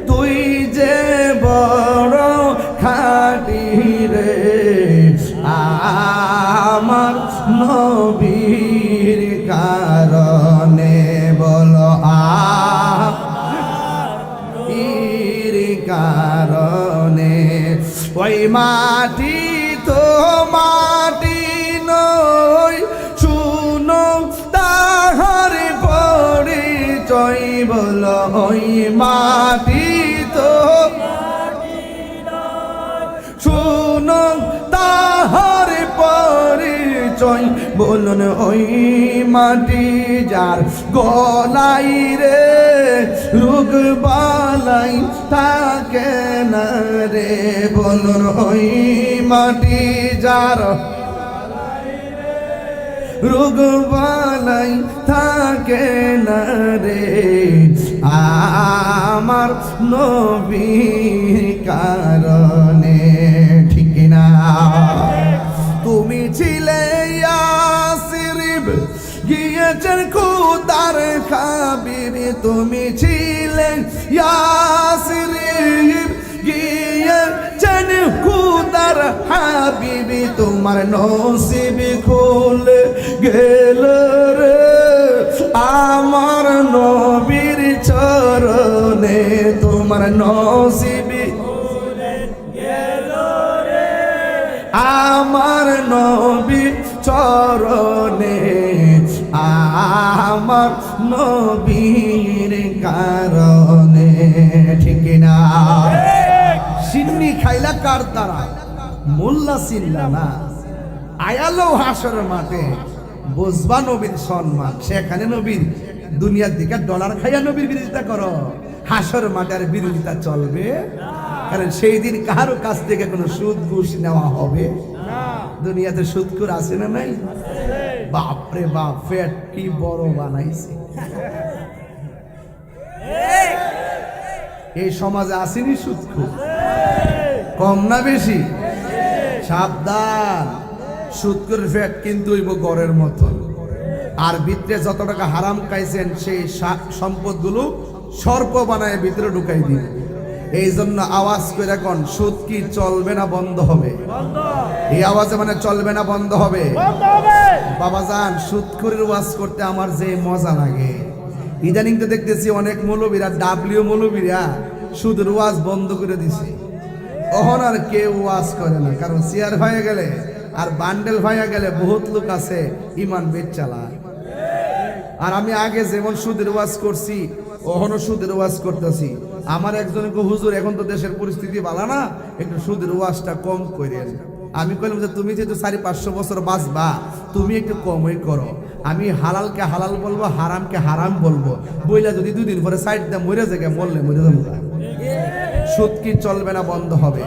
[SPEAKER 1] তুই যে বড় খাটি রে, আমার নবীর কারণে, বলো নবীর কারণে। ওই মাটি তো মাটি নয়, শুনো তাহার পরিচয়, বলো ওই মাটি তো শুনো তাহার পরিচয়, বলুন ওই মাটি যার গলাই রে রোগ বালাই থাকে না রে, বলুন ওই মাটি যার রোগ বালাই থাকে না রে, আমার নবীর কারণে। ঠিক না? তুমি ছিলে ইয়াসরিব, গিয়েছেন খুদার হাবিব, তুমি ছিলে ইয়াসরিব, গিয়েছেন খুদার হাবিব, তোমার নসিব খুলে গেল রে আমার নবীর চরণে, তোমার নসিব আমার নবীর চরণে, আমার নবীর কারণে। ঠিক না? সিন্নি খাইলা কার দ্বারা? মোল্লা চিল্লা না, আয়ালো হাসর মাঠে বুঝবা নবীর সম্মান। সেখানে নবীর দুনিয়ার দিকে ডলার খাইয়া নবীর বিরোধিতা করো, হাসর মাঠের বিরোধিতা চলবে? কারণ সেই দিন কারো কাছ থেকে কোনো সুদ ঘুষ নেওয়া হবে না। দুনিয়াতে সুদখোর আছে না নাই? বাপরে বাপ, ফ্যাট কি বড় বানাইছে। এই সমাজে আসেনি সুদখোর, কম না বেশি? সাবধান, সুদখোরের ফ্যাট কিন্তু হইব গড়ের মতো। আর ভিতরে যত টাকা হারাম খাইছেন সেই সম্পদগুলো সর্প বানায় ভিতরে ঢুকাই দিন। এই জন্য আওয়াজ করে কোন, সুদ কি চলবে না বন্ধ হবে? এই আওয়াজে মানে চলবে না বন্ধ হবে? বাবাজান, সুদখোরের ওয়াজ করতে আমার যে মজা লাগে। ইদানিং তো দেখতেছি অনেক মৌলবীরা, মৌলবীরা সুদের ওয়াজ বন্ধ করে দিছে। তখন আর কেউ ওয়াজ করে না, কারণ চেয়ার হয়ে গেলে আর বান্ডেল হয়ে গেলে বহুত লোক আছে ইমান বেচালা। আর আমি আগে যেমন সুদের ওয়াজ করছি, ওখানে সুদের ওয়াজ করতেছি। আমার একজন হুজুর, এখন তো দেশের পরিস্থিতি ভালো না, একটু সুদের ওয়াজটা কম করেন। আমি কইলাম যে তুমি যেহেতু 400-500 বছর বাঁচবা, তুমি একটু কমই করো। আমি হালালকে হালাল বলবো, হারামকে হারাম বলবো। বইলা যদি 2 দিন পরে সাইড দিয়ে মরে যাবে, মরলে মরে যাবো। সুদ কি চলবে না বন্ধ হবে?